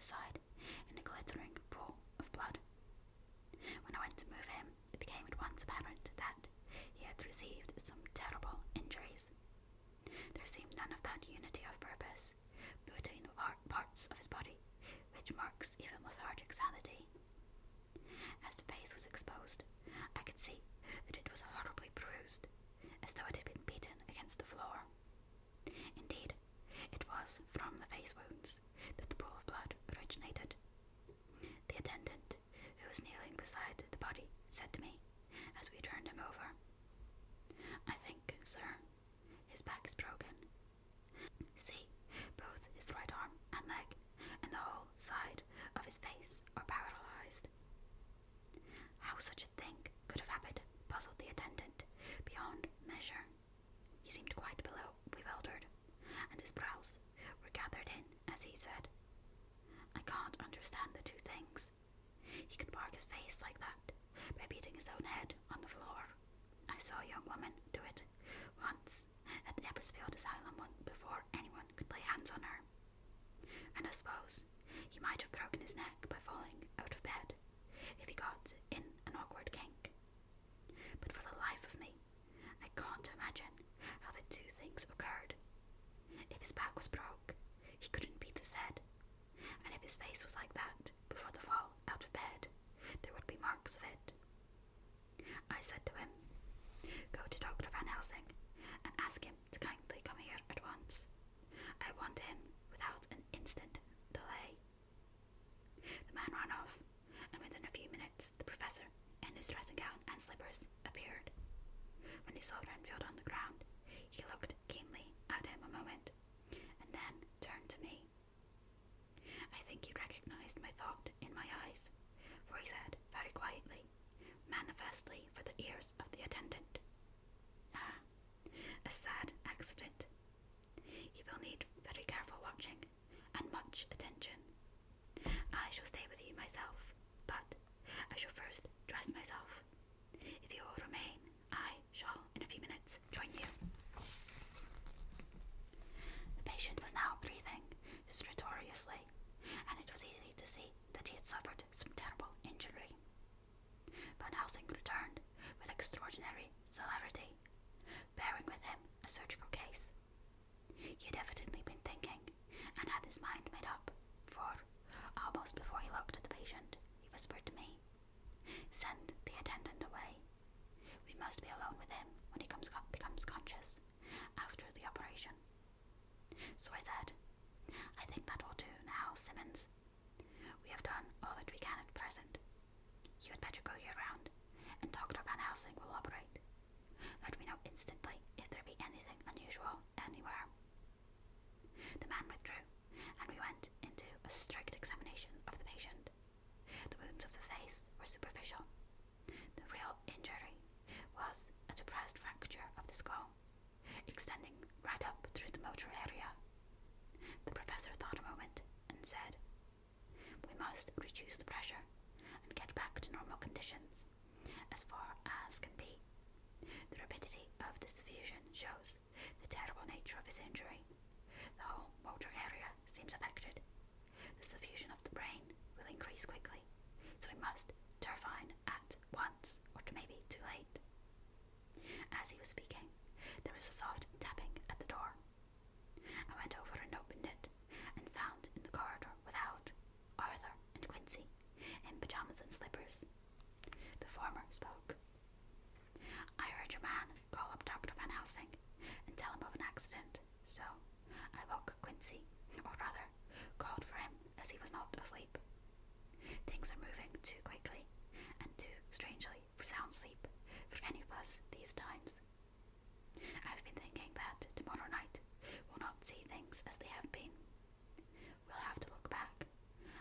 side in a glittering pool of blood. When I went to move him, it became at once apparent that he had received some terrible injuries. There seemed none of that unity of purpose between parts of his body which marks even lethargic sanity. As the face was exposed, I could see that it was horribly bruised, as though it had been beaten against the floor. Indeed, it was from the face wounds that the pool of blood originated. The attendant, who was kneeling beside the body, said to me, as we turned him over, "I think, sir, his back is broken. See, both his right arm and leg and the whole side of his face are paralyzed." How such a thing could have happened puzzled the attendant beyond measure. He seemed quite bewildered, and his brows were gathered in as he said, "I can't understand the two things. He could mark his face like that by beating his own head on the floor. I saw a young woman do it once at the Ebersfield Asylum before anyone could lay hands on her. And I suppose he might have broken his neck by falling out of bed if he got in an awkward kink. But for the life of me, I can't imagine how the two things occurred. If his back was broke, he couldn't beat his head, and if his face was like that before the fall out of bed, there would be marks of it." I said to him, "Go to Dr. Van Helsing and ask him to kindly come here at once. I want him without an instant delay." The man ran off, and within a few minutes the professor, in his dressing gown and slippers, appeared. When he saw Renfield on the ground, he looked keenly at him a moment, and then turned to me. I think he recognized my thought in my eyes, for he said very quietly, manifestly for the ears of the attendant, "Ah, a sad accident. He will need very careful watching and much attention. I shall stay with you myself, but I shall first dress myself. If you will remain, I shall in a few minutes join you." The patient was now breathing stertorously, and it was easy to see that he had suffered some terrible injury. Van Helsing returned with extraordinary celerity, bearing with him a surgical case. He had evidently been thinking, and had his mind made up, for, almost before he looked at the patient, he whispered to me, "Send the attendant away. We must be alone with him when he becomes conscious after the operation." So I said, "I think that will do now, Simmons. We have done all that we can at present. You had better go your round, and Dr. Van Helsing will operate. Let me know instantly if there be anything unusual anywhere." The man withdrew, and we went into a strict examination of the patient. The wounds of the face were superficial. The real injury was a depressed fracture of the skull, extending right up through the motor area. The professor thought a moment and said, "We must reduce the pressure and get back to normal conditions as far as can be. The rapidity of this fusion shows the terrible nature of his injury. The whole motor area seems affected. The suffusion of the brain will increase quickly, so we must intervene at once, or it may be too late." As he was speaking, there was a soft tapping at the door. I went over and opened it, and found in the corridor without Arthur and Quincy, in pajamas and slippers. The former spoke. "I heard your man call up Dr. Van Helsing and tell him of an accident, so I woke Quincy, or rather, called for him as he was not asleep. Things are moving too quickly and too strangely for sound sleep for any of us these times. I've been thinking that tomorrow night we'll not see things as they have been. We'll have to look back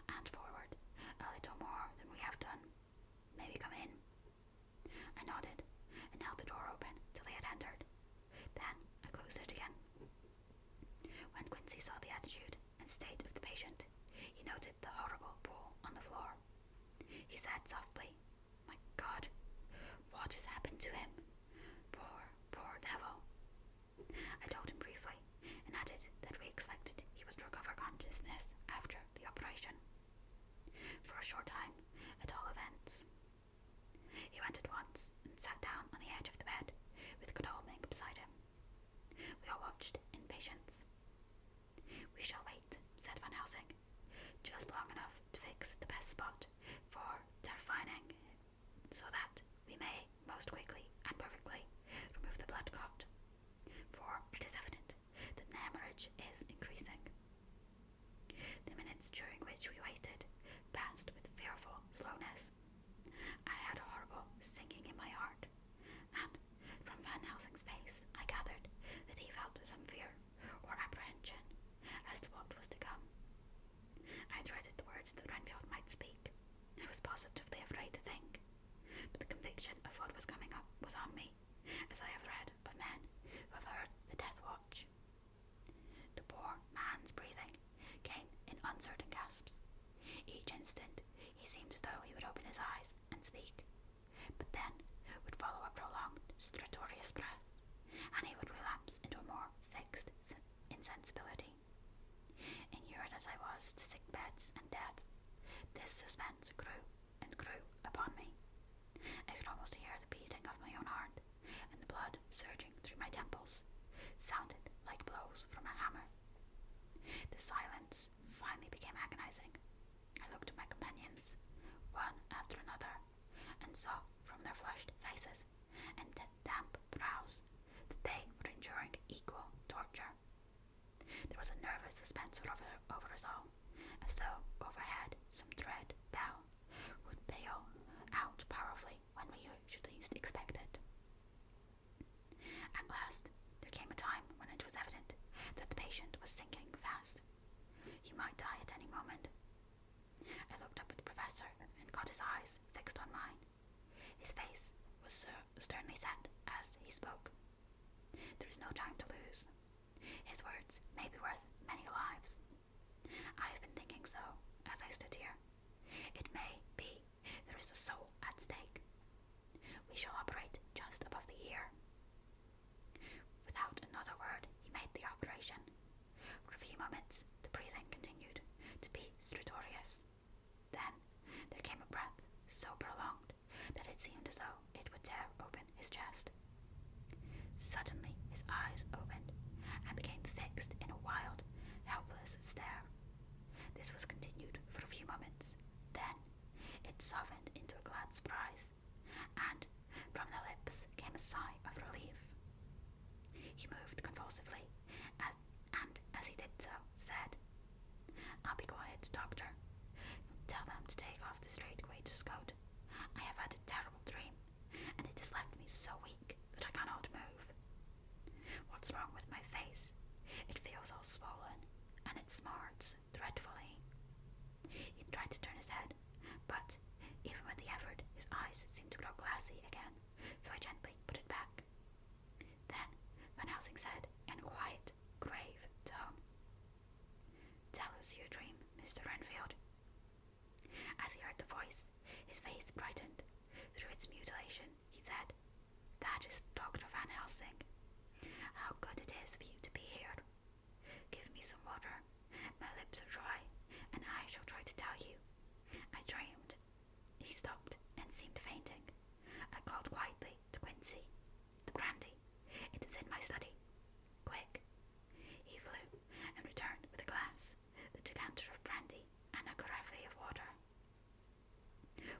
and forward a little more than we have done. May we come in?" I nodded and held the door open till they had entered. Then I closed it again. When Quincy saw the attitude and state of the patient, he noted the horrible pool on the floor. He said softly, "My God, what has happened to him? Poor devil." I told him briefly, and added that we expected he would recover consciousness after the operation. suspense grew and grew upon me. I could almost hear the beating of my own heart, and the blood surging through my temples sounded like blows from a hammer. The silence finally became agonizing. I looked at my companions, one after another, and saw from their flushed faces and damp brows that they were enduring equal torture. There was a nervous suspense over us all, as though overhead some dread bell would peal out powerfully when we should least expect it. At last, there came a time when it was evident that the patient was sinking fast. He might die at any moment. I looked up at the professor and caught his eyes fixed on mine. His face was sternly set as he spoke. There is no time to lose. His words may be worth many lives. I have been thinking so as I stood here. It may be there is a soul at stake. We shall operate just above the ear. Without another word, he made the operation. For a few moments, the breathing continued to be stertorous. Then there came a breath so prolonged that it seemed as though it would tear open his chest. Suddenly his eyes opened and became fixed in a wild, helpless stare. This was continued for a few moments. Then it softened into a glad surprise, and from the lips came a sigh of relief. He moved convulsively, and as he did so, said, "I'll be quiet, doctor. Tell them to take off the straitwaistcoat. I have had a terrible dream, and it has left me so weak that I cannot move. What's wrong with my face? It feels all swollen, and it smarts dreadfully." He tried to turn his head, but even with the effort, his eyes seemed to grow glassy again, so I gently put it back. Then Van Helsing said in a quiet, grave tone, "Tell us your dream, Mr. Renfield." As he heard the voice, his face brightened. Through its mutilation, he said, "That is Dr. Van Helsing. How good it is for you to be here. Give me some water. My lips are dry, and I shall try to tell you. I dreamed." He stopped and seemed fainting. I called quietly to Quincy. "The brandy. It is in my study. Quick." He flew and returned with a glass, the decanter of brandy, and a carafe of water.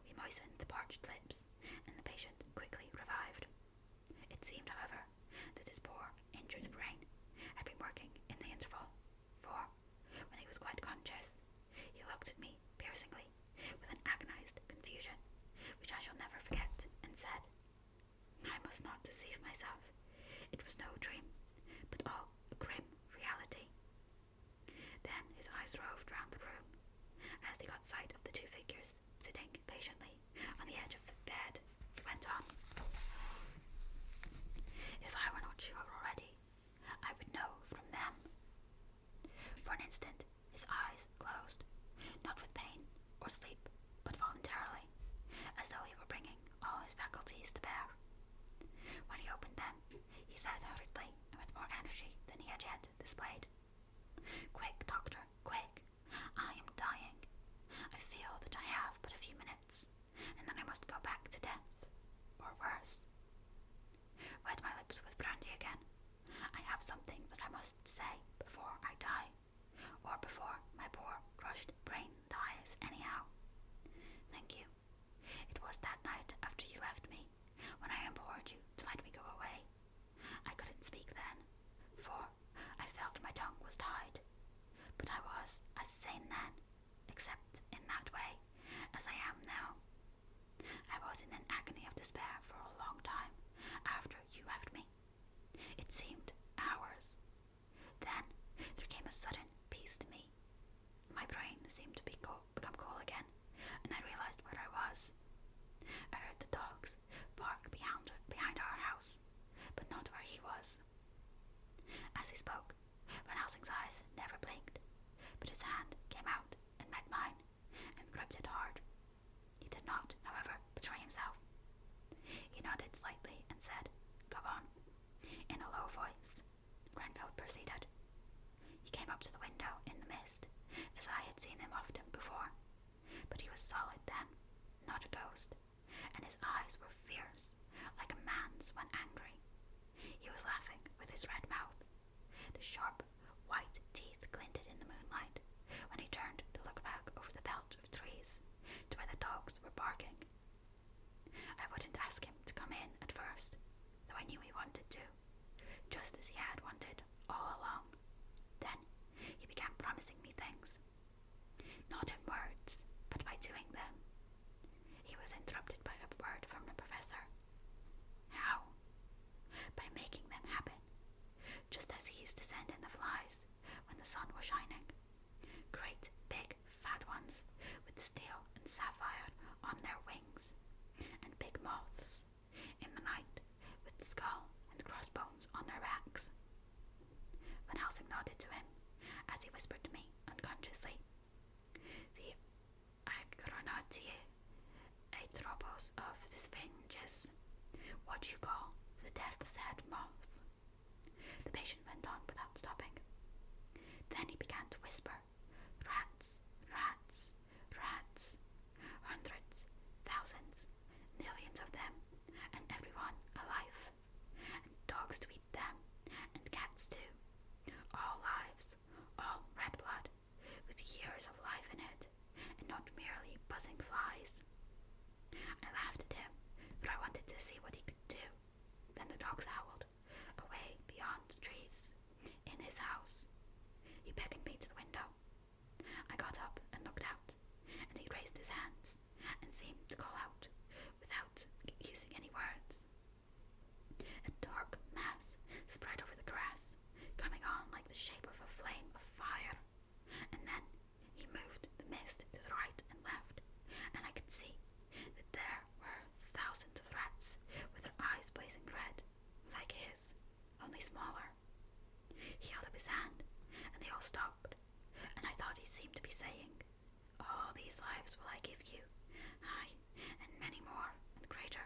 We moistened the parched lips, and the patient quickly revived. It seemed, however, that his poor, injured brain had been working in the interval, for, when he was quite conscious, he looked at me piercingly with an agonized confusion, which I shall never forget, and said, "I must not deceive myself. It was no dream, but all a grim reality." Then his eyes roved round the room. As he got sight of the two figures sitting patiently on the edge of the bed, he went on, "If I were not sure already, I would know from them." For an instant, his eyes closed, not with pain or sleep, but voluntarily, as though he were bringing all his faculties to bear. When he opened them, he said hurriedly and with more energy than he had yet displayed, "Quick, doctor, quick. I am dying. I feel that I have but a few minutes, and then I must go back to death, or worse. Wet my lips with brandy again. I have something that I must say before I die, or before my poor crushed brain dies anyhow. Thank you. It was that night after you left me, when I implored you to let me go away. I couldn't speak then, for I felt my tongue was tied, but I was as sane then, except in that way, as I am now. I was in an agony of despair for a long time after you left me. It seemed hours. Then there came a sudden peace to me. My brain seemed to become cool again, and I realized where I was. I heard the dogs bark behind our house, but not where he was. As he spoke, Van Helsing's eyes never blinked, but his I laughed at him, for I wanted to see what he could do. Then the dogs howled, away beyond the trees, in his house. He beckoned me to the window. I got up and looked out, and he raised his hands and seemed to call out, without using any words. A dark mass spread over the grass, coming on like the shape of a flame of fire, and then he moved the mist to the right and left, and I could see that there were thousands of rats with their eyes blazing red, like his, only smaller. He held up his hand, and they all stopped, and I thought he seemed to be saying, "All these lives will I give you, aye, and many more, and greater,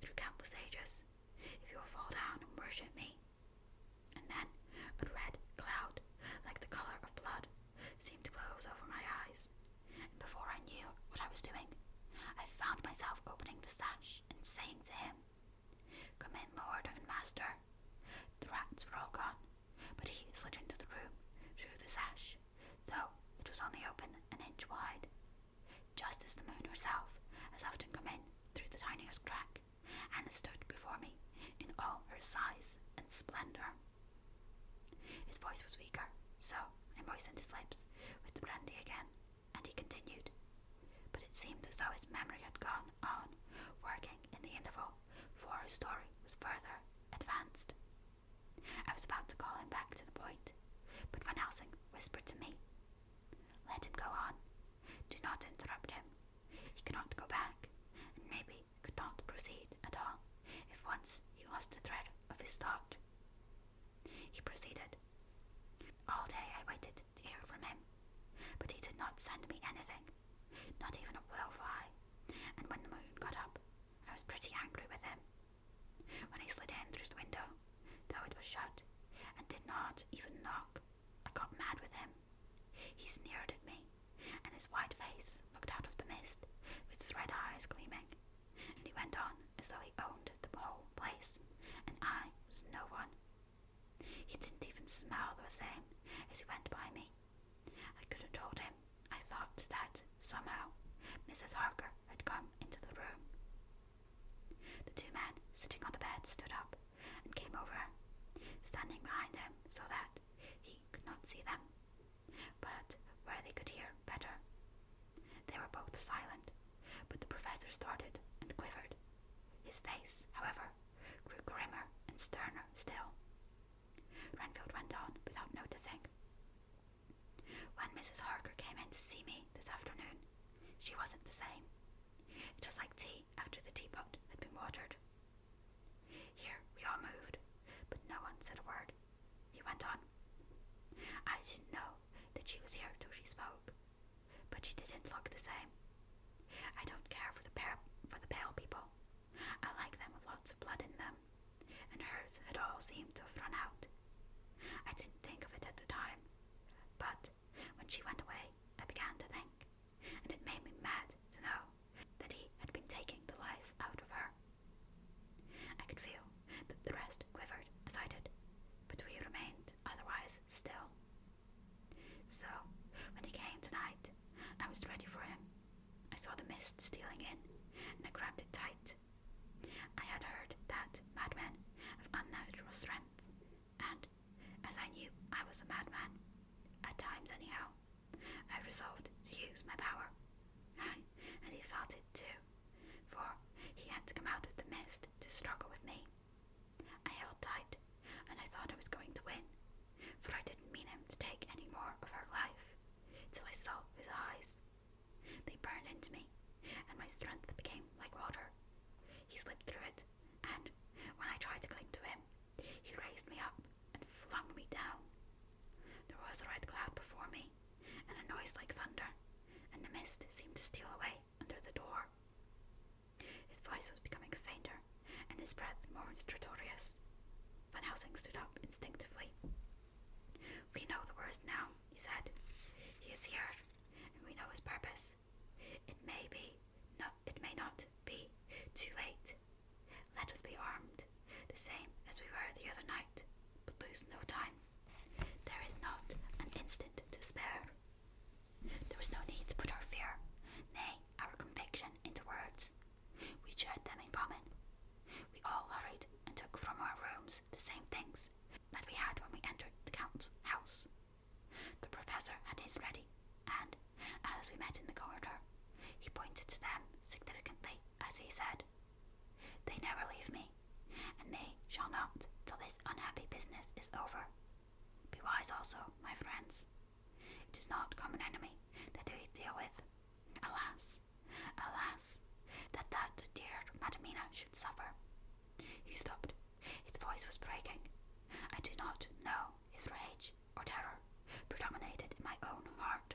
through countless ages, if you will fall down and worship me." And then a red cloud, like the colour of blood, seemed to close over my eyes, and before I knew what I was doing, I found myself opening the sash and saying to him, "Come in, Lord and Master." The rats were all gone, but he slid into the room through the sash, though it was only open an inch wide, just as the moon herself has often come in through the tiniest crack, and stood before me in all her size and splendour. His voice was weaker, so I moistened his lips with the brandy again, and he continued, but it seemed as though his memory had gone on working in the interval, for his story was further advanced. I was about to call him back to the point, but Van Helsing whispered to me, "Let him go on. Do not interrupt him. He cannot go back, and maybe could not proceed at all if once he lost the thread of his thought." He proceeded. All day I waited to hear from him, but he did not send me anything, not even a blowfly, and when the moon got up, I was pretty angry with him. When he slid in through the window, though it was shut, and did not even knock, I got mad with him. He sneered at me, and his white face looked out of the mist, with his red eyes gleaming, and he went on as though he owned the whole place, and I was no one. He didn't even smell the same as he went by me. I could have told him I thought that, somehow, Mrs. Harker had come into the room. The two men sitting on the bed stood up and came over, standing behind him so that he could not see them, but where they could hear better. They were both silent, but the professor started and quivered. His face, however, grew grimmer and sterner still. Renfield went on without noticing. When Mrs. Harker came in to see me this afternoon, she wasn't the same. It was like tea after the teapot had been watered. Here we all moved, but no one said a word. He went on. I didn't know that she was here till she spoke, but she didn't look the same. I don't care for the pale people. I like them with lots of blood in them, and hers had all seemed to have run out. I didn't think of it at the time, but when she went away, I began to think, and it made me mad to know that he had been taking the life out of her. I could feel that the rest quivered as I did, but we remained otherwise still. So, when he came tonight, I was ready for him. I saw the mist stealing in, and I grabbed it tight. I had heard that madmen have unnatural strength, and as I knew I was a madman, at times anyhow, I resolved to use my power. Aye, and he felt it too, for he had to come out of the mist to struggle with me. I held tight, and I thought I was going to win, for I didn't mean him to take any more of her life, till I saw his eyes. They burned into me, and my strength became like water. He slipped through it, and when I tried to cling to him, he raised me up and flung me down. There was a red cloud before me, and a noise like thunder, and the mist seemed to steal away under the door. His voice was becoming fainter, and his breath more stertorous. Van Helsing stood up instinctively. "We know the worst now," he said. "He is here, and we know his purpose. It may not be too late. Let us be armed, the same as we were the other night, but lose no time. There is not an instant to spare." There was no need to put our fear, nay, our conviction, into words. met in the corridor. He pointed to them significantly as he said, "They never leave me, and they shall not till this unhappy business is over. Be wise also, my friends. It is not common enemy that we deal with. Alas, alas, that dear Madamina should suffer." He stopped. His voice was breaking. I do not know if rage or terror predominated in my own heart.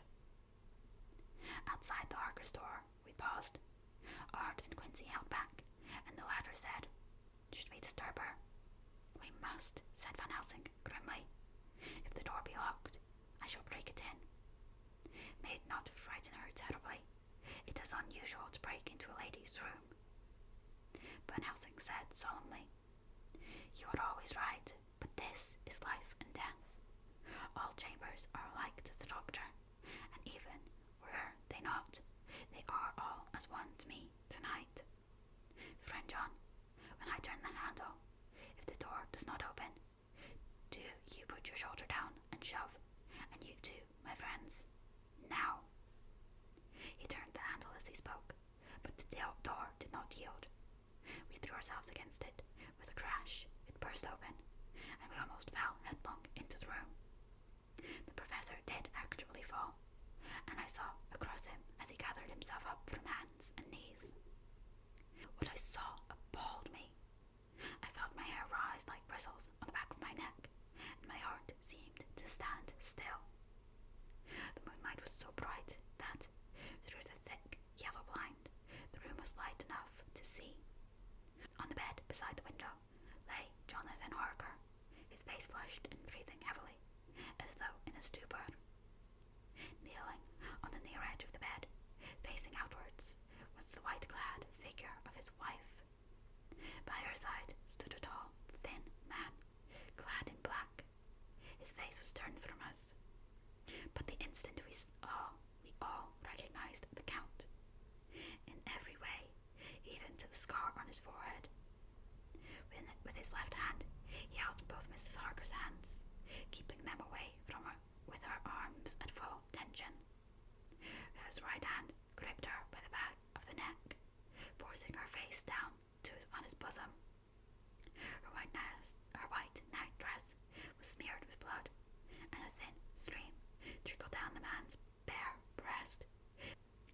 Outside the Harker's door, we paused. Art and Quincy held back, and the latter said, "Should we disturb her?" "We must," said Van Helsing grimly. "If the door be locked, I shall break it in. May it not frighten her terribly. It is unusual to break into a lady's room." Van Helsing said solemnly, "You are always right, but this is life and death. All chambers are alike to the doctor, and even were they not, they are all as one to me tonight. Friend John, when I turn the handle, if the door does not open, do you put your shoulder down and shove, and you too, my friends. Now." He turned the handle as he spoke, but the door did not yield. We threw ourselves against it. With a crash, it burst open, and we almost fell headlong into the room. The professor did actually fall, and I saw across him as he gathered himself up from hands and knees. What I saw appalled me. I felt my hair rise like bristles on the back of my neck, and my heart seemed to stand still. The moonlight was so bright that, through the thick yellow blind, the room was light enough to see. On the bed beside the window lay Jonathan Harker, his face flushed and breathing heavily, as though in a stupor. Kneeling on the near edge of the bed, facing outwards, was the white-clad figure of his wife. By her side stood a tall, thin man, clad in black. His face was turned from us, but the instant we all recognized the Count. In every way, even to the scar on his forehead. With his left hand, he held both Mrs. Harker's hands, keeping them away from her with her arms at full tension. His right hand gripped her by the back of the neck, forcing her face down on his bosom. Her white night dress was smeared with blood, and a thin stream trickled down the man's bare breast,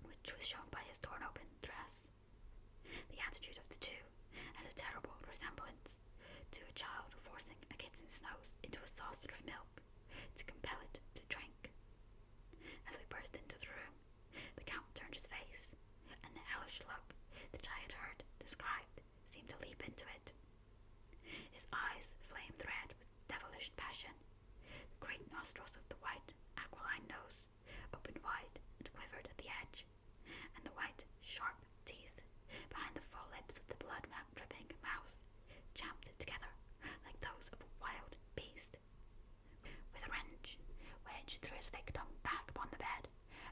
which was shown by his torn-open dress. The attitude of the two had a terrible resemblance to a child forcing a kitten's nose into a saucer of milk to compel it to drink. As we burst into the room, the Count turned his face, and the hellish look that I had heard described seemed to leap into it. His eyes flamed red with devilish passion. The great nostrils of the white, aquiline nose opened wide and quivered at the edge, and the white, sharp teeth behind the full lips of the blood-dripping mouth champed together like those of a wild beast. With a wrench, which threw his victim back upon the bed,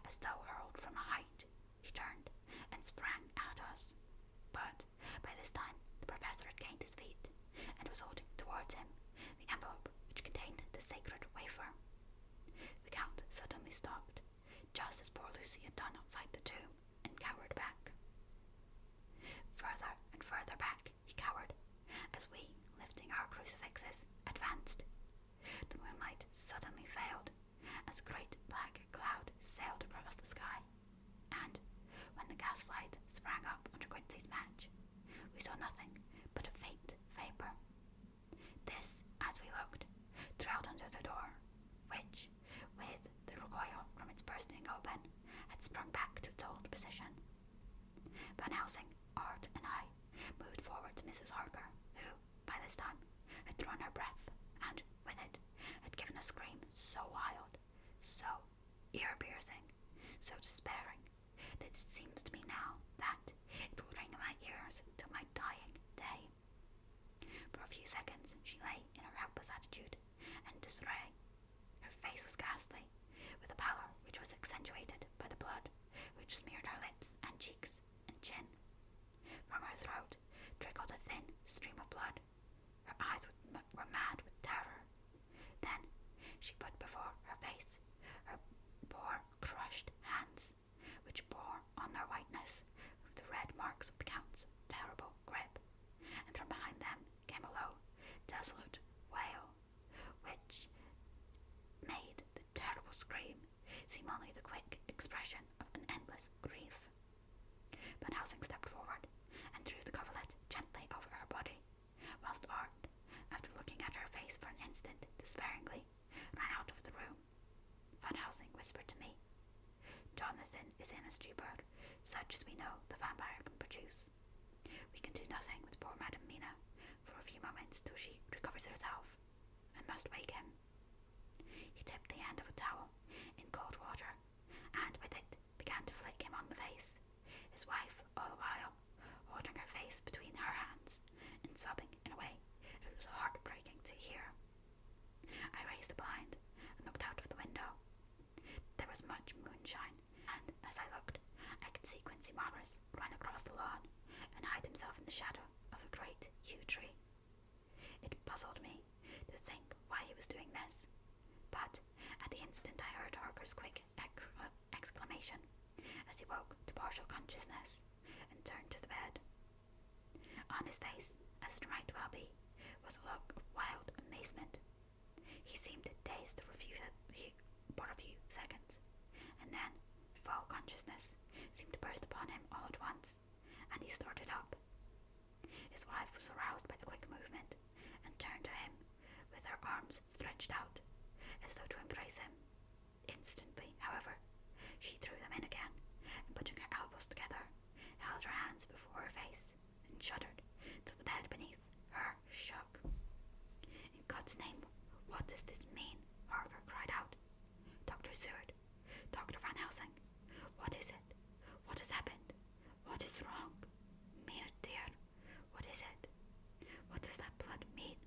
as though hurled from a height, he turned and sprang at us. But by this time the professor had gained his feet, and was holding towards him the envelope which contained the sacred wafer. The Count suddenly stopped, just as poor Lucy had done outside the tomb, and cowered back. Further and further back he cowered, as we, lifting our crucifixes, advanced. The moonlight suddenly failed, as a great black cloud sailed across the sky, and, when the gaslight sprang up under Quincy's match, we saw nothing but a faint vapour. This, as we looked, trailed under the door, which, with the recoil from its bursting open, had sprung back to its old position. Van Helsing, Art, and I moved forward to Mrs. Harker, who, by this time, had drawn her breath, and, with it, had given a scream so wild, so ear-piercing, so despairing, that it seems to me now that it will ring in my ears till my dying day. For a few seconds she lay in her helpless attitude and disarray. Her face was ghastly, with a pallor which was accentuated by the blood which smeared her lips and cheeks and chin. From her throat trickled a thin stream of blood. Her eyes were mad with terror. Then she put before her face her poor crushed hands, seem only the quick expression of an endless grief. Van Helsing stepped forward and drew the coverlet gently over her body, whilst Art, after looking at her face for an instant despairingly, ran out of the room. Van Helsing whispered to me, "Jonathan is in a stupor, such as we know the vampire can produce. We can do nothing with poor Madam Mina for a few moments till she recovers herself, and must wake him." He tipped the end of a towel in cold water, and with it began to flick him on the face, his wife all the while holding her face between her hands and sobbing in a way that was heartbreaking to hear. I raised the blind and looked out of the window. There was much moonshine, and as I looked, I could see Quincy Morris run across the lawn and hide himself in the shadow of a great yew tree. It puzzled me to think why he was doing this, but at the instant I heard Harker's quick exclamation as he woke to partial consciousness and turned to the bed. On his face, as it might well be, was a look of wild amazement. He seemed dazed for a few seconds, and then full consciousness seemed to burst upon him all at once, and he started up. His wife was aroused by the quick movement, and turned to him with her arms stretched out, as though to embrace him. Instantly, however, she threw them in again, and putting her elbows together, held her hands before her face, and shuddered till the bed beneath her shook. "In God's name, what does this mean?" Harker cried out. "Dr. Seward, Dr. Van Helsing, what is it? What has happened? What is wrong? Mina dear, what is it? What does that blood mean?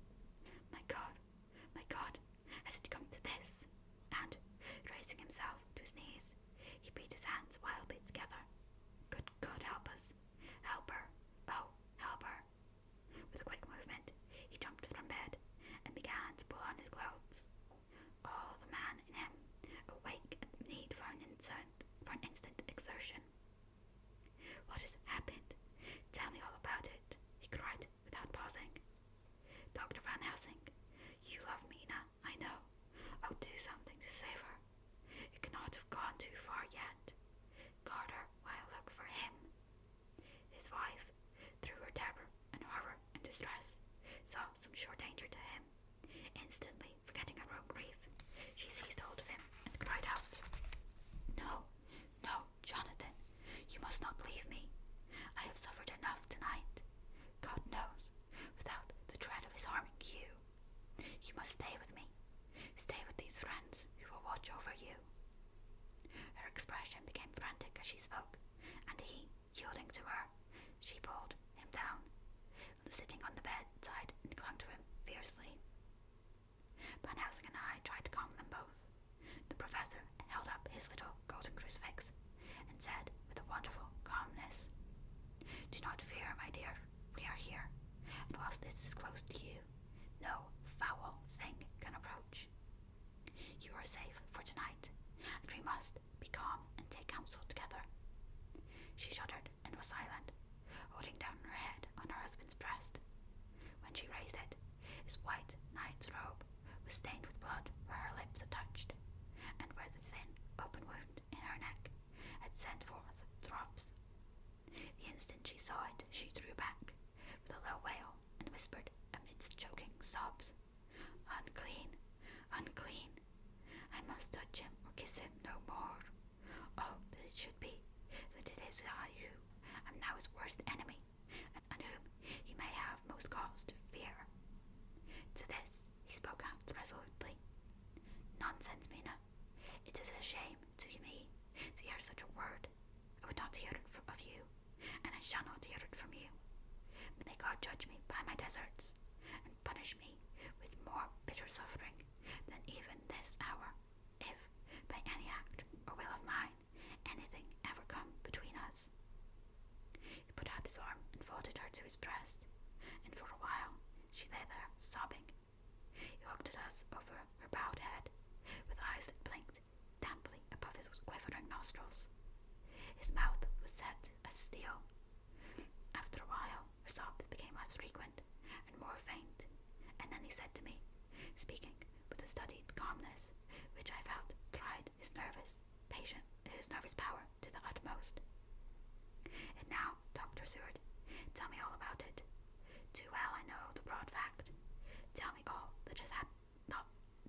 My God, has it come to this?" And, raising himself to his knees, he beat his hands wildly together. "Good God, help us! Help her! Oh, help her!" With a quick movement, he jumped from bed and began to pull on his clothes. All the man in him awake at the need for an instant exertion. "What has happened? Tell me all about it," he cried without pausing. "Dr. Van Helsing, you love Mina, I know. Oh, do something to save her. It cannot have gone too far yet. Guard her while I look for him." His wife, through her terror and horror and distress, saw some sure danger to him. Instantly forgetting her own grief, she seized hold of him and cried out, "No, no, Jonathan, you must not leave me. I have suffered enough tonight, God knows, without the dread of his harming you. You must stay with me. Stay with these friends who will watch over you." Her expression became frantic as she spoke, and he, yielding to her, she pulled him down, sitting on the bedside, and clung to him fiercely. Van Helsing and I tried to calm them both. The professor held up his little golden crucifix and said with a wonderful calmness, "Do not fear, my dear, we are here, and whilst this is close to you, no foul thing can approach. You are safe for tonight, and we must be calm and take counsel together." She shuddered and was silent, holding down her head on her husband's breast. When she raised it, his white knight's robe was stained with blood where her lips had touched, and where the thin, open wound in her neck had sent forth drops. The instant she saw it, she drew back with a low wail and whispered amidst choking sobs, "Unclean, unclean! I must touch him or kiss him no more. Oh, that it should be, that it is I who am now his worst enemy, and whom he may have most cause to fear." To this he spoke out resolutely. "Nonsense, Mina. It is a shame to me to hear such a word. I would not hear it of you, and I shall not hear it from you. May God judge me by my deserts, and punish me with more bitter suffering than even this hour, if, by any act or will of mine, anything ever come between us." He put out his arm and folded her to his breast, and for a while she lay there sobbing. He looked at us over her bowed head, with eyes that blinked damply above his quivering nostrils. His mouth was set as steel. After a while, her sobs became less frequent and more faint, and then he said to me, speaking with a studied calmness which I felt tried his nervous patient his nervous power to the utmost. And now, Dr. Seward, tell me all about it. Too well I know the broad fact. Tell me all that has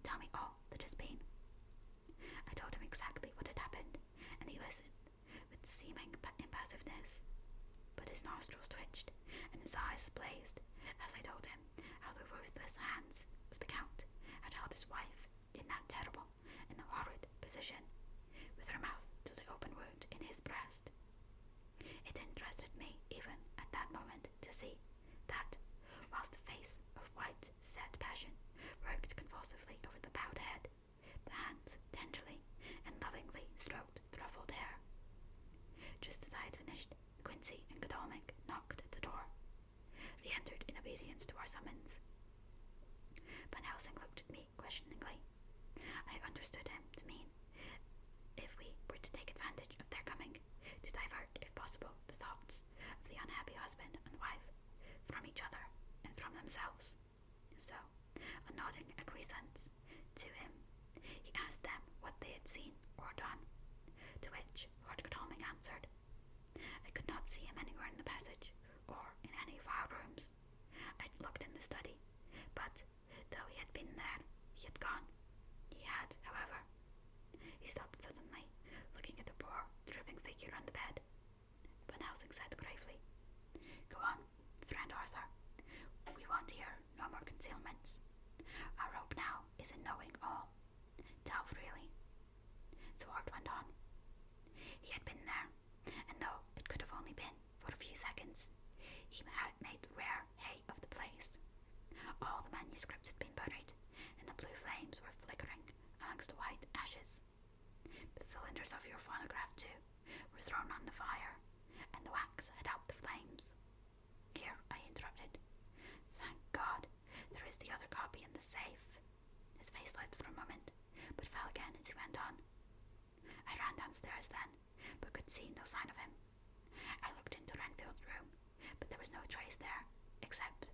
tell me all that has been. I told him exactly what had happened, and he listened with seeming impassiveness. But his nostrils twitched, and his eyes blazed as I told him how the ruthless hands of the Count had held his wife in that terrible and horrid position, with her mouth to the open wound in his breast. It interested me even at that moment to see that, whilst the face of white, sad passion worked convulsively over the bowed head, the hands tenderly and lovingly stroked the ruffled hair. Just as I had finished, Quincy and Godalming knocked at the door. They entered in obedience to our summons. Van Helsing looked at me questioningly. I understood him to mean if we were to take advantage of their coming, to divert, if possible, the thoughts of the unhappy husband and wife from each other and from themselves. So, a nodding acquiescence to him, he asked them what they had seen or done, to which Lord Godalming answered, I could not see him anywhere in the passage, or in any of our rooms. I looked in the study, but though he had been there, he had gone. He had, however. He stopped suddenly, looking at the poor, dripping figure on the bed. Van Helsing said gravely, Go on, friend Arthur. We want hear no more concealments. Our hope now is in knowing all. Tell freely. So Art went on. He had been there, and though it could have only been for a few seconds, he had made rare hay of the place. All the manuscripts had been buried, and the blue flames were flickering amongst the white ashes. The cylinders of your phonograph, too, were thrown on the fire, and the wax had helped the flames. Here, I interrupted. Thank God, there is the other copy in the safe. His face lit for a moment, but fell again as he went on. I ran downstairs then, but could see no sign of him. I looked into Renfield's room, but there was no trace there, except...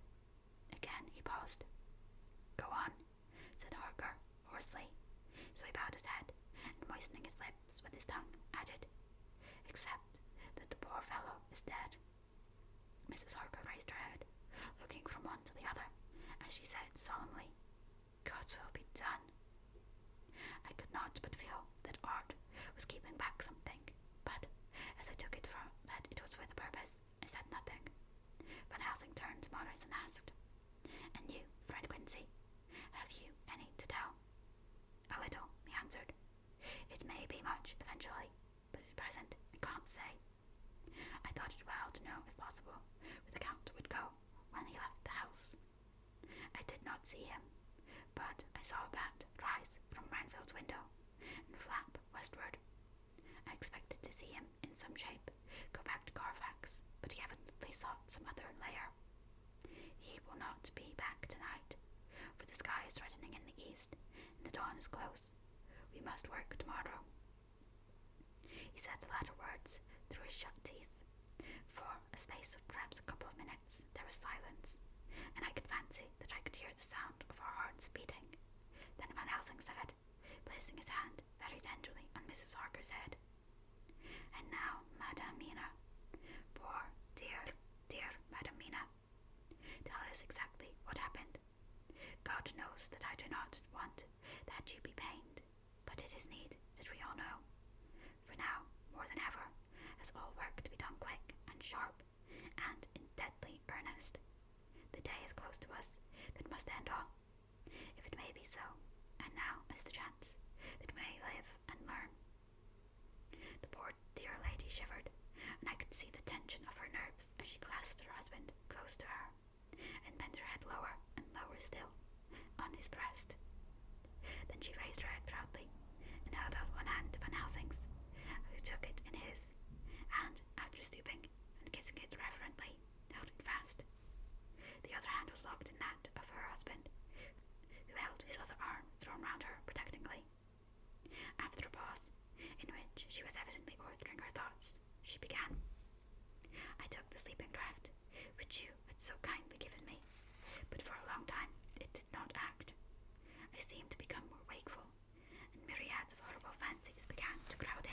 Again he paused. Go on, said Harker hoarsely. So he bowed his head, and moistening his lips with his tongue, added, Except that the poor fellow is dead. Mrs. Harker raised her head, looking from one to the other, as she said solemnly, God's will be done. I could not but feel that Art was keeping back something, but as I took it from that it was with a purpose, I said nothing. Van Helsing turned to Morris and asked, And you, friend Quincy, have you any to tell? A little, he answered. It may be much eventually, but at present I can't say. I thought it well to know, if possible, where the Count would go when he left the house. I did not see him, but I saw a bat rise from Renfield's window and flap westward. I expected to see him in some shape go back to Carfax, but he evidently sought some other lair. He will not be back tonight, for the sky is threatening in the east, and the dawn is close. We must work tomorrow. He said the latter words through his shut teeth. For a space of perhaps a couple of minutes there was silence, and I could fancy that I could hear the sound of our hearts beating. Then Van Helsing said, placing his hand very tenderly on Mrs. Harker's head, And now, Madame Mina, poor, dear, dear Madame Mina, tell us exactly what happened. God knows that I do not want that you be pained, but it is need that we all know. For now, more than ever, has all work to be done quick and sharp, and in deadly earnest. The day is close to us that must end all, if it may be so, and now is the chance that we may live and learn. The poor dear lady shivered, and I could see the tension of her nerves as she clasped her husband close to her, and bent her head lower and lower still on his breast. Then she raised her head proudly, and held out one hand to Van Helsing's, who took it in his, and, after stooping and kissing it reverently, held it fast. The other hand was locked in that of her husband, who held his other arm thrown round her protectingly. After a pause, in which she was evidently ordering her thoughts, she began. I took the sleeping draught, which you had so kindly given me, but for a long time it did not act. I seemed to become more wakeful, and myriads of horrible fancies began to crowd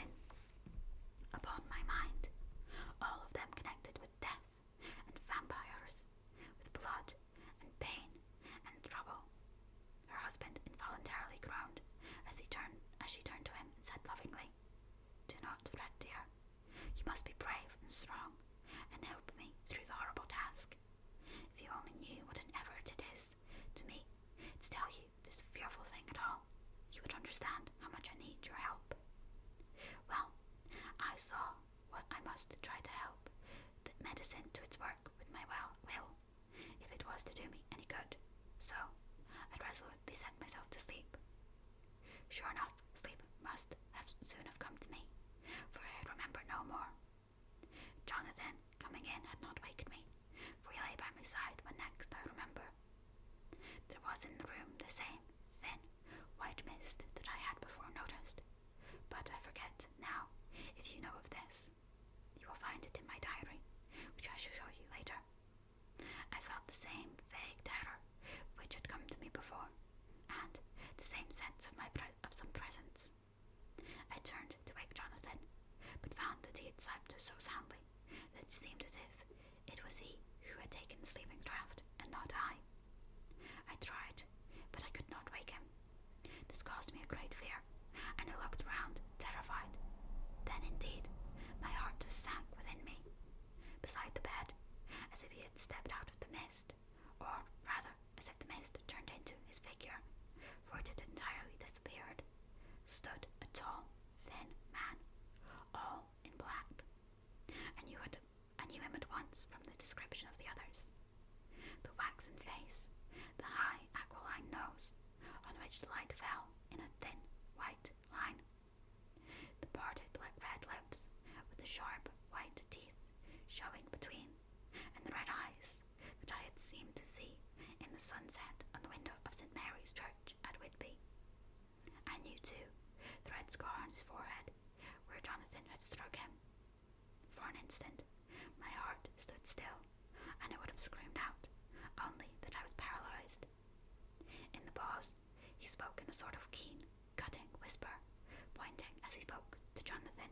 You must be brave and strong, and help me through the horrible task. If you only knew what an effort it is to me to tell you this fearful thing at all, you would understand how much I need your help. Well, I saw what I must try to help the medicine to its work with my will, if it was to do me any good. So I resolutely sent myself to sleep. Sure enough, sleep must have soon have come to me, for I remember no more. Jonathan, coming in, had not wakened me, for he lay by my side when next I remember. There was in the room the same thin, white mist that I had before noticed, but I forget now. If you know of this, you will find it in my diary, which I shall show you later. I felt the same vague terror which had come to me before, and the same sense of some presence. I turned to wake Jonathan, but found that he had slept so soundly that it seemed as if it was he who had taken the sleeping draught, and not I. I tried, but I could not wake him. This caused me a great fear, and I looked round, terrified. Then, indeed, my heart sank within me, beside the bed, as if he had stepped out of the mist, or rather, as if the mist turned into his figure, for it had entirely disappeared, stood a tall, thin man, all in black. I knew him at once from the description of the others. The waxen face, the high aquiline nose, on which the light fell in a thin white line, the parted red lips, with the sharp white teeth showing between, and the red eyes that I had seemed to see in the sunset on the window of St. Mary's Church at Whitby. I knew, too, the red scar on his forehead, where Jonathan had struck him. For an instant, my heart stood still, and I would have screamed out, only that I was paralyzed. In the pause, he spoke in a sort of keen, cutting whisper, pointing as he spoke to Jonathan.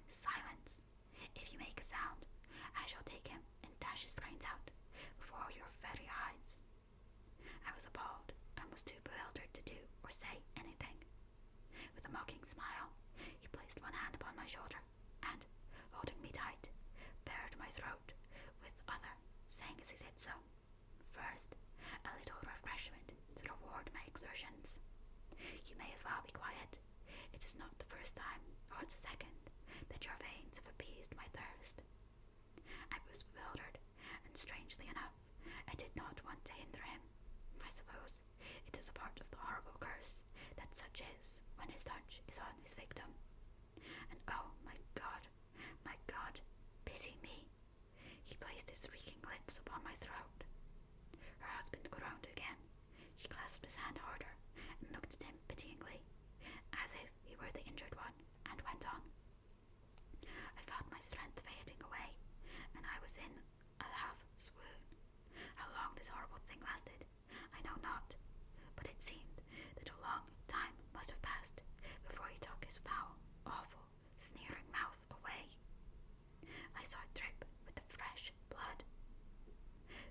Silence! If you make a sound, I shall take him and dash his brains out before your very eyes. I was appalled, and was too bewildered to do or say anything. With a mocking smile, he placed one hand upon my shoulder, and, holding me tight, bared my throat with other, saying as he did so, "First, a little refreshment to reward my exertions. You may as well be quiet. It is not the first time, or the second, that your veins have appeased my thirst." I was bewildered, and strangely enough, I did not want to hinder him. I suppose it is a part of the horrible curse that such is when his touch is on his victim. And oh, my God, pity me. He placed his reeking lips upon my throat. Her husband groaned again. She clasped his hand harder and looked at him pityingly, as if he were the injured one, and went on. I felt my strength fading away, and I was in a half swoon. How long this horrible thing lasted, I know not, but it seemed that a long time must have passed before he took his foul, awful, sneering mouth away. I saw it drip with the fresh blood.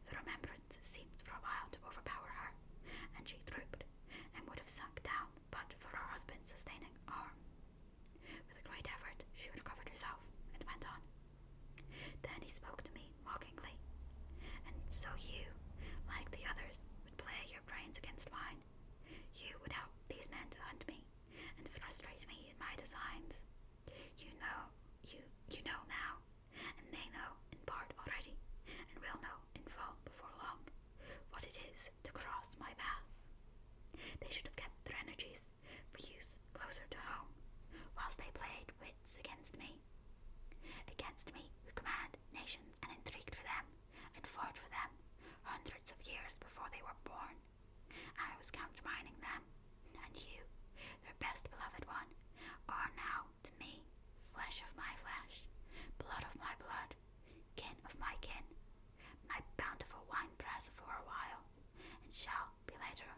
The remembrance seemed for a while to overpower her, and she drooped, and would have sunk down but for her husband's sustaining arm. With a great effort she recovered herself, and went on. Then he spoke to me mockingly. "And so you, like the others, would play your brains against mine. You would help these men to hunt me, and frustrate me in my designs. You know now, and they know in part already, and will know in full before long, what it is to cross my path. They should have kept their energies for use closer to home, whilst they played wits against me who command nations and intrigued for them, and fought for them hundreds of years before they were born. I was countermining them, and you, their best beloved one, are now to me flesh of my flesh, blood of my blood, kin of my kin, my bountiful winepress for a while, and shall be later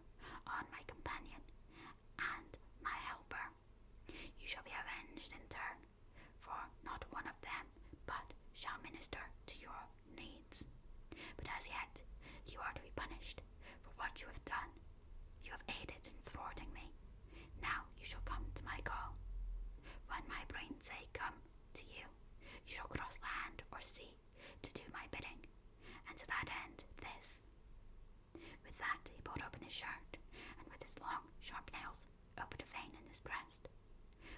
on my companion and my helper. You shall be avenged in turn, for not one of them but shall minister to your needs. But as yet, you are to be punished for what you have done. You have aided in thwarting me. Now you shall come to my call. When my brains say come to you, his shirt, and with his long, sharp nails opened a vein in his breast.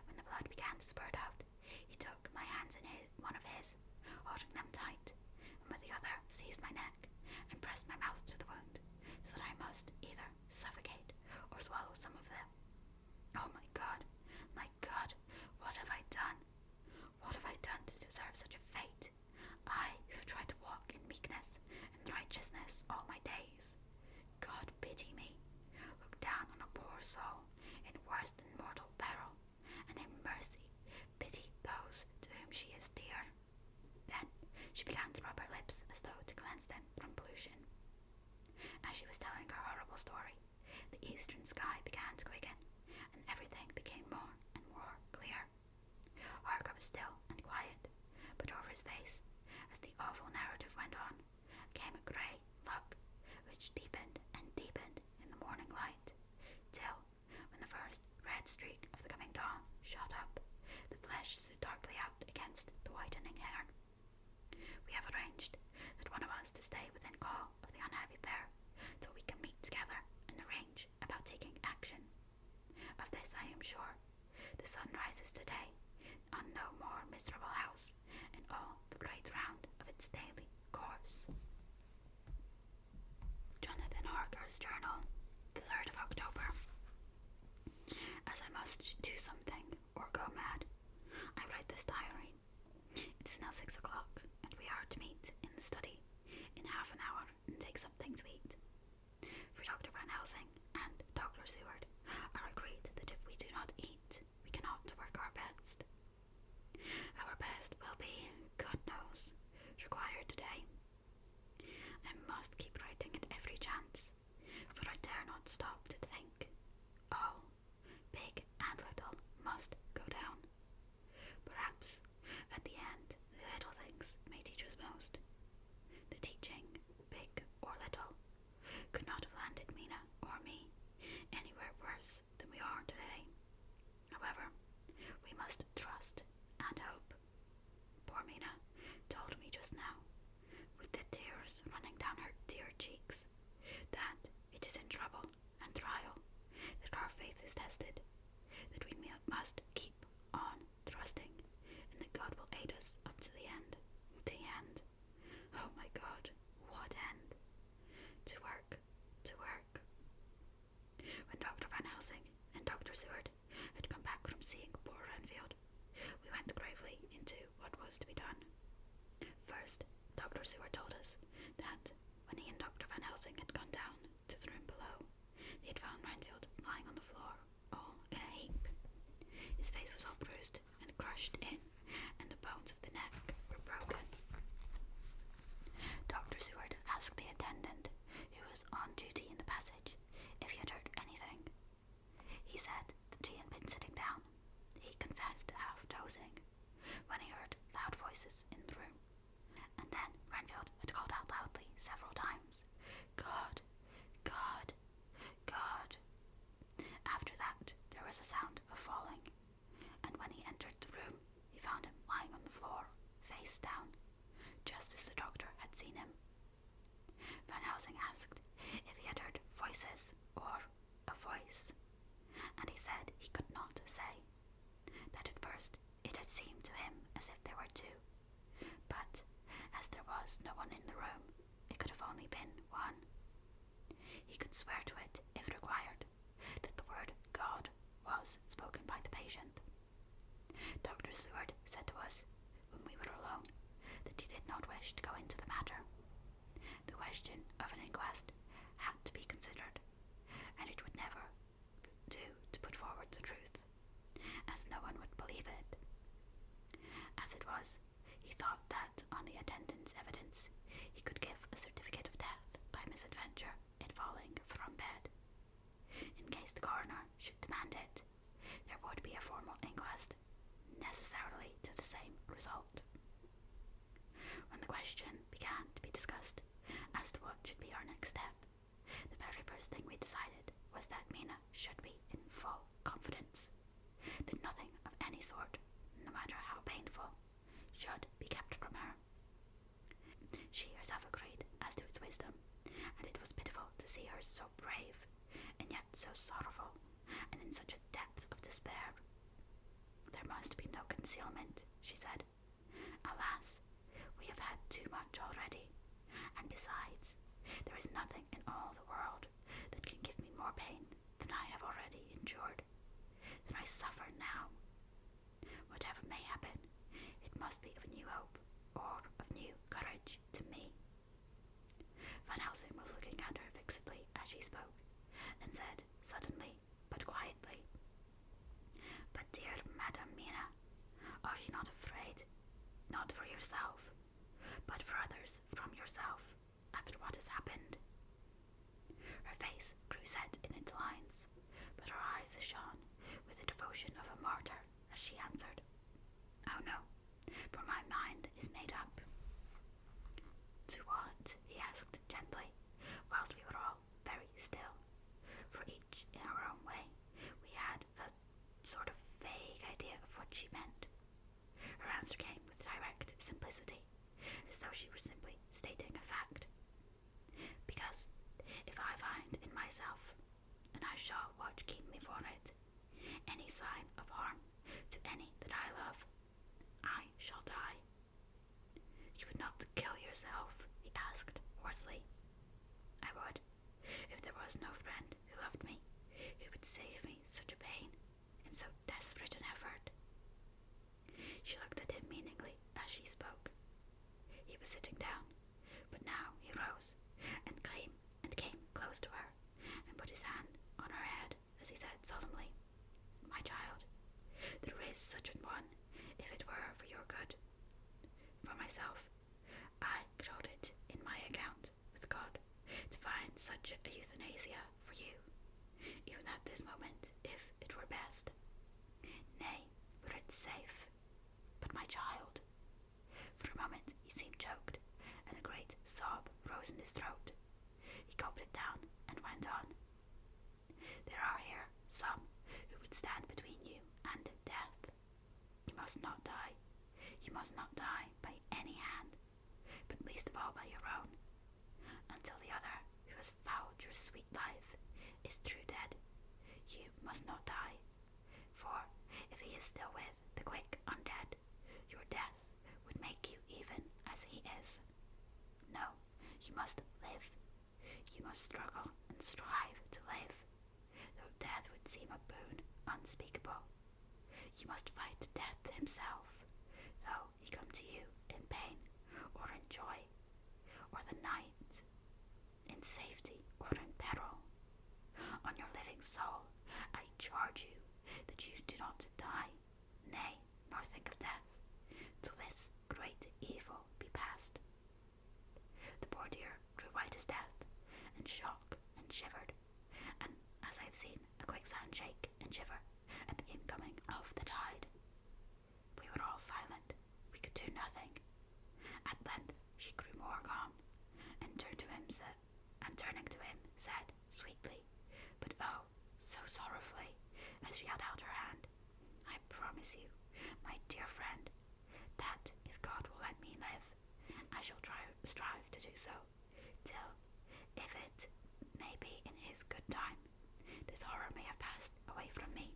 When the blood began to spurt out, he took my hands in one of his, holding them tight, and with the other seized my neck and pressed my mouth to the wound, so that I must either suffocate or swallow some of them. Oh my God, what have I done? What have I done to deserve such a fate? I, who've tried to walk in meekness and righteousness all my days. God pity me. Look down on a poor soul in worse than mortal peril, and in mercy pity those to whom she is dear. Then she began to rub her lips as though to cleanse them from pollution. As she was telling her horrible story, the eastern sky began to quicken, and everything became more and more clear. Harker was still and quiet, but over his face, as the awful narrative went on, came a grey look, which deepened and deepened in the morning light, till, when the first red streak of the coming dawn shot up, the flesh stood darkly out against the whitening hair. We have arranged that one of us to stay within call of the unhappy pair till we can meet together and arrange about taking action. Of this I am sure. The sun rises today on no more miserable house in all the great round of its daily course. Jonathan Harker's Journal, the 3rd of October. As I must do something or go mad, I write this diary. It is now 6 o'clock, and we are to meet in the study in half an hour and take something to eat. For Dr. Van Helsing and Dr. Seward are agreed that if we do not eat, we cannot work our best. Our best will be, God knows, required today. I must keep writing at every chance, for I dare not stop to think. All, big and little, must go down. Perhaps, at the end, the little things may teach us most. The teaching, big or little, could not have landed Mina or me anywhere worse than we are today. However, we must trust and hope. Poor Mina told me just now, with the tears running down her dear cheeks, that it is in trouble and trial that our faith is tested, that we must keep on trusting, and that God will aid us up to the end. The end. Oh my God, what end? To work, to work. When Dr. Van Helsing and Dr. Seward had come back from seeing poor Renfield, we went gravely into what was to be done. First, Dr. Seward told us that when he and Dr. Van Helsing had gone down to the room below, they had found Renfield lying on the floor, all in a heap. His face was all bruised and crushed in, and the bones of the neck were broken. Dr. Seward asked the attendant, who was on duty in the passage, if he had heard anything. He said that he had been sitting down. He confessed to half dozing when he heard loud voices in the room, and then Renfield had called out loudly several times, God, God, God. After that, there was a sound of falling, and when he entered the room, he found him lying on the floor, face down, just as the doctor had seen him. Van Helsing asked if he had heard voices or a voice, and he said he could not say, that at first it had seemed to him as if there were two, but as there was no one in the room, it could have only been one. He could swear to it, if required, that the word God was spoken by the patient. Dr. Seward said to us, when we were alone, that he did not wish to go into the matter. The question of an inquest had to be considered, and it would never do to put forward the truth, as no one would believe it. As it was, he thought that on the attendant's evidence he could give a certificate of death by misadventure in falling from bed. In case the coroner should demand it, there would be a formal inquest, necessarily to the same result. When the question began to be discussed as to what should be our next step, the very first thing we decided was that Mina should be in full confidence, that nothing of any sort, no matter how painful, should be kept from her. She herself agreed as to its wisdom, and it was pitiful to see her so brave, so sorrowful, and in such a depth of despair. There must be no concealment, she said. Alas, we have had too much already, and besides, there is nothing in all the world that can give me more pain than I have already endured, than I suffer now. Whatever may happen, it must be of new hope, or of new courage to me. Van Helsing was looking at her fixedly as she spoke, and said suddenly, but quietly, "But dear Madame Mina, are you not afraid? Not for yourself, but for others from yourself, after what has happened?" Her face grew set in its lines, but her eyes shone with the devotion of a martyr as she answered, "Oh no, for my mind is made up." "To what?" he asked gently, whilst we were all very still, for each in our own way we had a sort of vague idea of what she meant. Her answer came with direct simplicity, as though she were simply stating a fact. "Because if I find in myself, and I shall watch keenly for it, any sign of harm to any that I love, I shall die." "You would not kill yourself?" he asked hoarsely. "I would, if there was no friend who loved me, who would save me such a pain in so desperate an effort." She looked at him meaningly as she spoke. He was sitting down, but now he rose and came close to her and put his hand on her head as he said solemnly, "My child, there is such an one, if it were for your good. For myself, I could hold it in my account with God to find such a euthanasia for you, even at this moment, if it were best. Nay, were it safe. But my child—" For a moment he seemed choked, and a great sob rose in his throat. He gulped it down and went on. "There are here some who would stand between you and death. You must not die. You must not die by any hand, but least of all by your own, until the other who has fouled your sweet life is true dead. You must not die, for if he is still with the quick undead, your death would make you even as he is. No, you must live. You must struggle and strive to live, though death would seem a boon unspeakable. You must fight death himself, though he come to you in pain or in joy, or the night, in safety or in peril. On your living soul, I charge you that you do not die, nay, nor think of death, till this great evil be past." The poor dear grew white as death, and shook and shivered, and as I have seen a quicksand shake and shiver at the incoming of the tide. We were all silent. We could do nothing. At length she grew more calm, and turning to him, said sweetly, but oh, so sorrowfully, as she held out her hand, "I promise you, my dear friend, that if God will let me live, I shall strive to do so, till, if it may be in his good time, this horror may have passed away from me."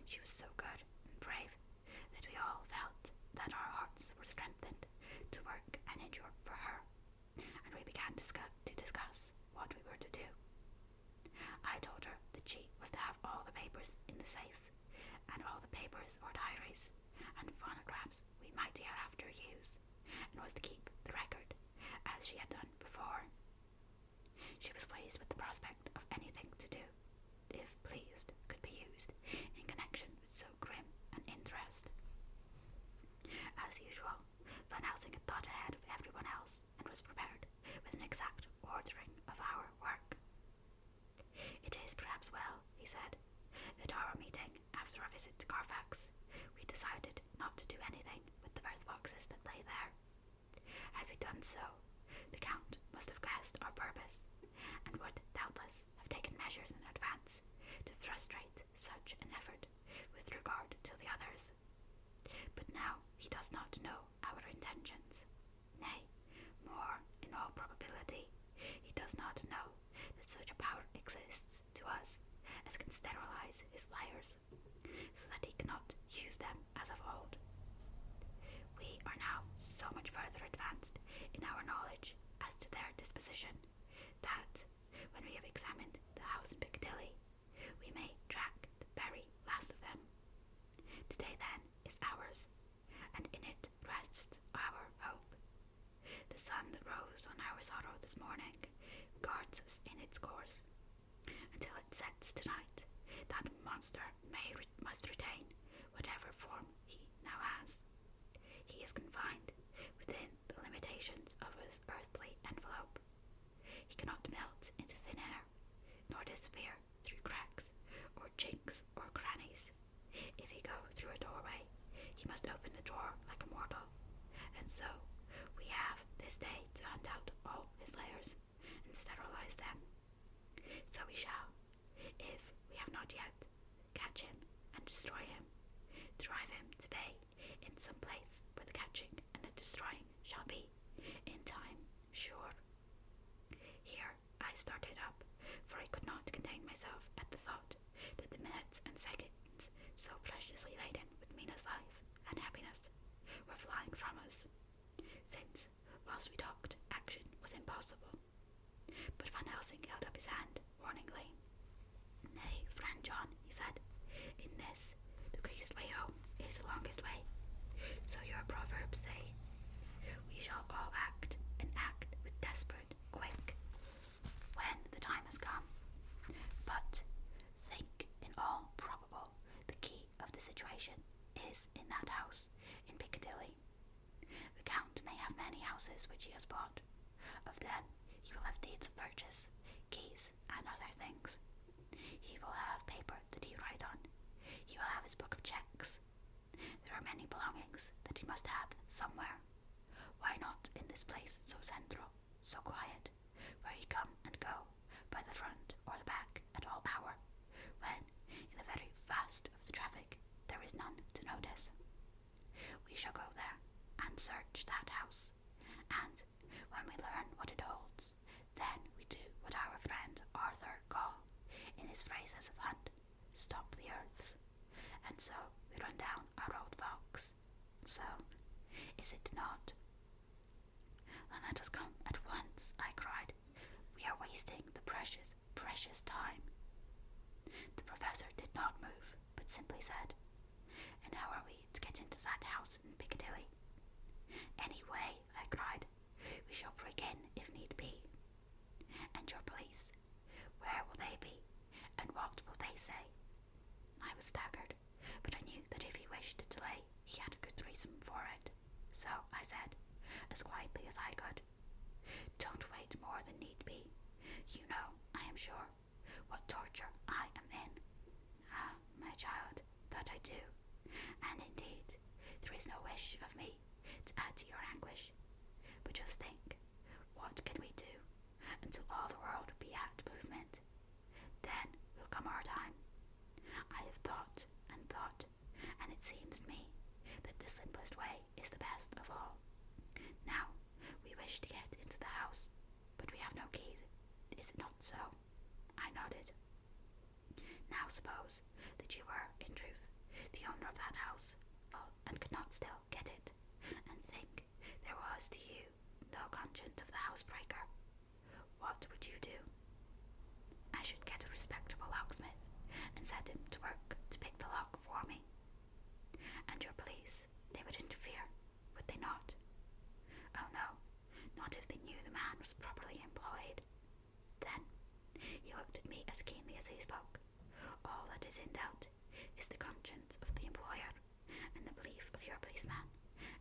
She was so good and brave that we all felt that our hearts were strengthened to work and endure for her, and we began to discuss what we were to do. I told her that she was to have all the papers in the safe, and all the papers or diaries and phonographs we might hereafter use, and was to keep the record as she had done before. She was pleased with the prospect of anything to do, if pleased could be used in connection with so grim an interest. As usual, Van Helsing had thought ahead of everyone else and was prepared with an exact ordering of our work. "It is perhaps well," he said, "that our meeting after our visit to Carfax, we decided not to do anything with the earth boxes that lay there. Had we done so, the Count must have guessed our purpose, and would doubtless have taken measures in advance to frustrate such an effort with regard to the others. But now he does not know our intentions. Nay, more, in all probability, he does not know that such a power exists morning guards us in its course until it sets tonight. That monster must retain whatever form he now has. He is confined within the limitations of his earthly envelope. He cannot melt into thin air, nor disappear through cracks or chinks or crannies. If he go through a doorway, he must open the door like a mortal. And so we have this day to hunt out all his lairs and sterilize them. So we shall, if we have not yet, catch him and destroy him, drive him to bay in some place where the catching and the destroying shall be, in time, sure. Here I started up, for I could not contain myself at the thought that the minutes and seconds so preciously laden with Mina's life and happiness were flying from us, since, whilst we talked, action was impossible. But Van Helsing held up his hand warningly. "Nay, friend John," he said, "in this, the quickest way home is the longest way. So your proverbs say. We shall all act, and act with desperate quick, when the time has come. But think in all probable the key of the situation is in that house in Piccadilly. The Count may have many houses which he has bought. Of them he will have deeds of purchase, keys, and other things. He will have paper that he write on. He will have his book of checks. There are many belongings that he must have somewhere. Why not in this place so central, so quiet, where he come and go, by the front or the back at all hour, when, in the very vast of the traffic, there is none to notice? We shall go there, and search that house, and, when we learn what it holds, then we do what our friend Arthur call, in his phrases of hunt, stop the earths, and so we run down our old fox. So, is it not?" "Then let us come at once," I cried. "We are wasting the precious, precious time." The professor did not move, but simply said, "And how are we to get into that house in Piccadilly?" "Any way," I cried. "We shall break in if need be." "And your police, where will they be, and what will they say?" I was staggered, but I knew that if he wished to delay, he had a good reason for it. So I said, as quietly as I could, "Don't wait more than need be. You know, I am sure, what torture I am in." "Ah, my child, that I do. And indeed, there is no wish of me to add to your anguish. But just think, what can we do until all the world be at movement? Then will come our time. I have thought, and it seems to me that the simplest way is the best of all. Now, we wish to get into the house, but we have no keys. Is it not so?" I nodded. "Now suppose that you were, in truth, the owner of that house, and could not still get it, and think there was to you no conscience of the housebreaker. What would you do?" "I should get a respectable locksmith, and set him to work to pick the lock for me." "And your police, they would interfere, would they not?" "Oh no, not if they knew the man was properly employed." Then he looked at me as keenly as he spoke. "All that is in doubt is the conscience of the employer, and the belief of your policeman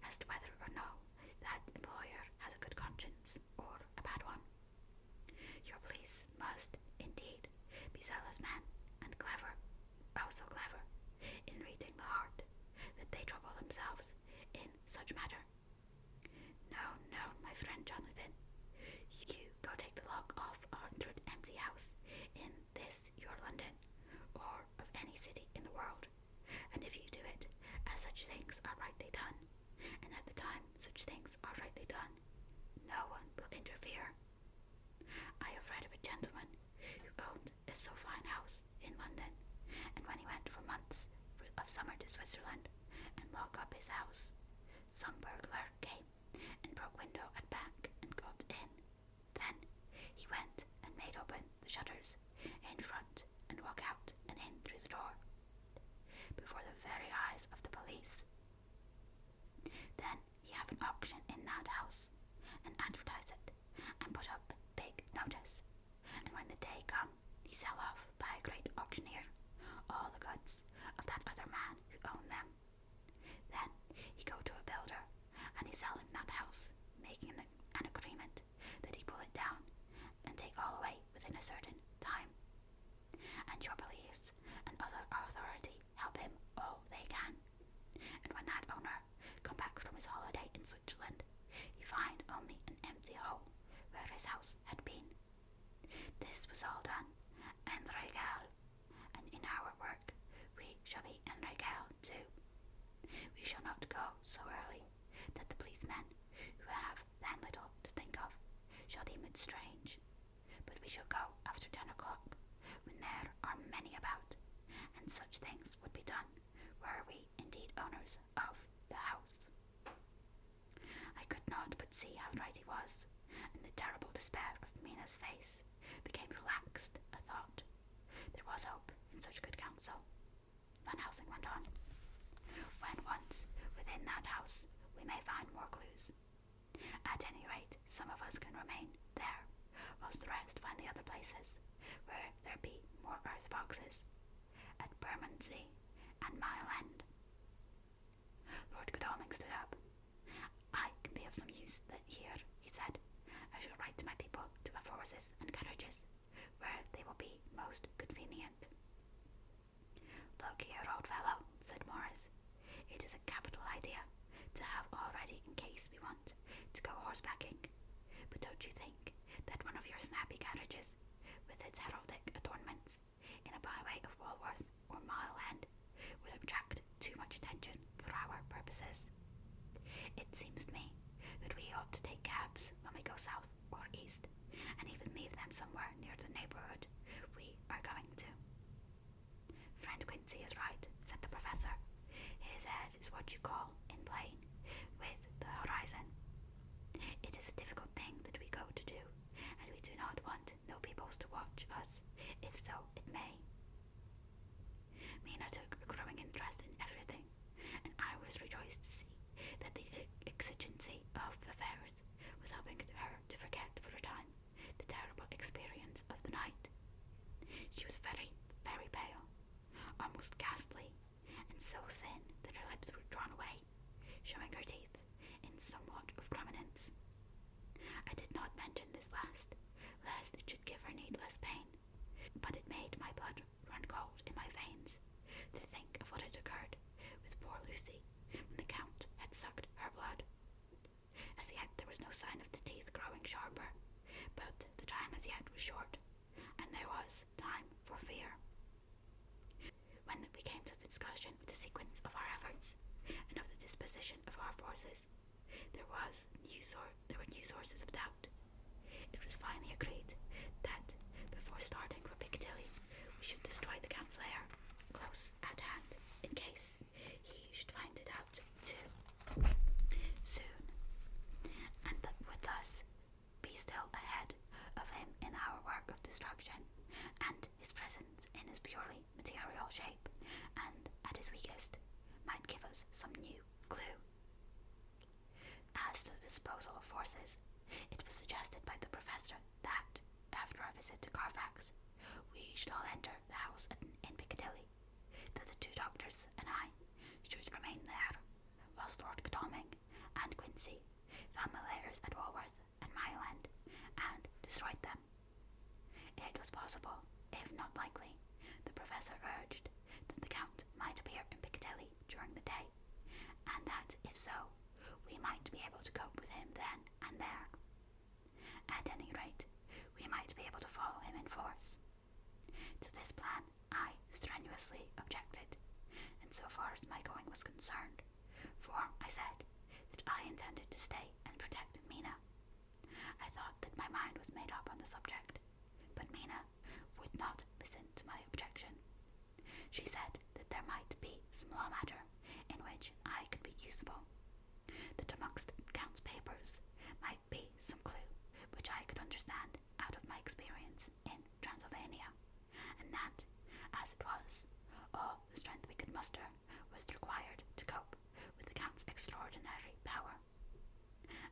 as to whether or no that employer has a good conscience or a bad one. Your police must, indeed, be zealous men, and clever, oh so clever, in reading the heart, that they trouble themselves in such matter. No, my friend Jonathan, you go take the lock off 100 empty house in this your London, or of any city in the world, and if you do it as such things are rightly done, and at the time such things are rightly done, no one will interfere. I have read of a gentleman who owned a so fine house in London, and when he went for months of summer to Switzerland and lock up his house, some burglar came and broke window at back and got in. Then he went and made open the shutters in front and walk out and in through the door, before the very eyes of the police. Then he have an auction in that house, and advertise it, and put up when the day come, he sell off by a great auctioneer all the goods of that other man who owned them. Then he go to a builder, and he sell him that house, making an agreement that he pull it down and take all away within a certain time. And your police and other authority help him all they can. And when that owner come back from his holiday in Switzerland, he find only an empty hole where his house had been. This was all done en règle, and in our work we shall be en règle too. We shall not go so early that the policemen, who have then little to think of, shall deem it strange, but we shall go after 10 o'clock, when there are many about, and such things would be done were we indeed owners of the house. I could not but see how right he was, and the terrible despair of Mina's face became relaxed a thought. There was hope in such good counsel. Van Helsing went on. When once within that house, we may find more clues. At any rate, some of us can remain there, whilst the rest find the other places, where there be more earth boxes, at Bermondsey and Mile End. Lord Godalming stood up. I can be of some use here, he said. I shall write to my people to have horses and carriages, where they will be most convenient. Look here, old fellow, said Morris. It is a capital idea to have all ready in case we want to go horsebacking. But don't you think that one of your snappy carriages, with its heraldic adornments, in a byway of Walworth or Mile End, would attract too much attention for our purposes? It seems to me that we ought to take cabs when we go south or east, and even leave them somewhere near the neighbourhood we are going to. Friend Quincy is right, said the professor. His head is what you call in plain with the horizon. It is a difficult thing that we go to do, and we do not want no peoples to watch us, if so it may. Mina took a growing interest in everything, and I was rejoiced to see that the exigency of affairs was helping her to forget for a time the terrible experience of the night. She was very, very pale, almost ghastly, and so thin that her lips were drawn away, showing her teeth in somewhat of prominence. I did not mention this last, lest it should give her needless pain, but it made my blood run cold in my veins to think of what had occurred with poor Lucy when the Count had sucked her blood. As yet there was no sign of the teeth growing sharper, but the time as yet was short, and there was time for fear. When we came to the discussion of the sequence of our efforts and of the disposition of our forces, there were new sources of doubt. It was finally agreed that before starting for Piccadilly, we should destroy the Count's lair close at hand, in case he should find it out too soon, and that would thus be still ahead of him in our work of destruction, and his presence in his purely material shape, and at his weakest, might give us some new clue. As to the disposal of forces, it was suggested by the professor that, after our visit to Carfax, we should all enter the house in Piccadilly, that the two doctors and I should remain there, whilst Lord Godalming and Quincy found the lairs at Walworth and Mile End, and destroyed them. It was possible, if not likely, the professor urged, that the Count might appear in Piccadilly during the day, and that, if so, we might be able to cope with him then and there. At any rate, we might be able to follow him in force. To this plan I strenuously objected, in so far as my going was concerned, for I said that I intended to stay and protect Mina. I thought that my mind was made up on the subject, but Mina would not listen to my objection. She said that there might be some law matter in which I could be useful, that amongst Count's papers might be some clue which I could understand out of my experience in Transylvania, and that, as it was, all the strength we could muster was required to cope with the Count's extraordinary power.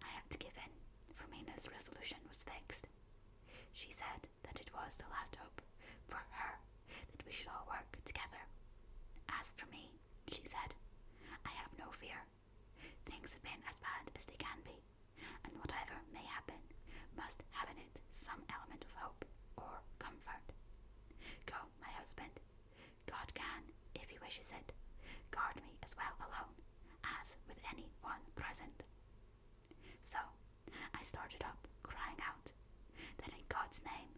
I had to give in, for Mina's resolution was fixed. She said that it was the last hope for her that we should all work together. As for me, she said, I have no fear. Things have been as bad as they can be, and whatever may happen must have in it some element of hope or comfort. Go, my husband. God can, if he wishes it, guard me as well alone as with any one present. So I started up, crying out, that in God's name,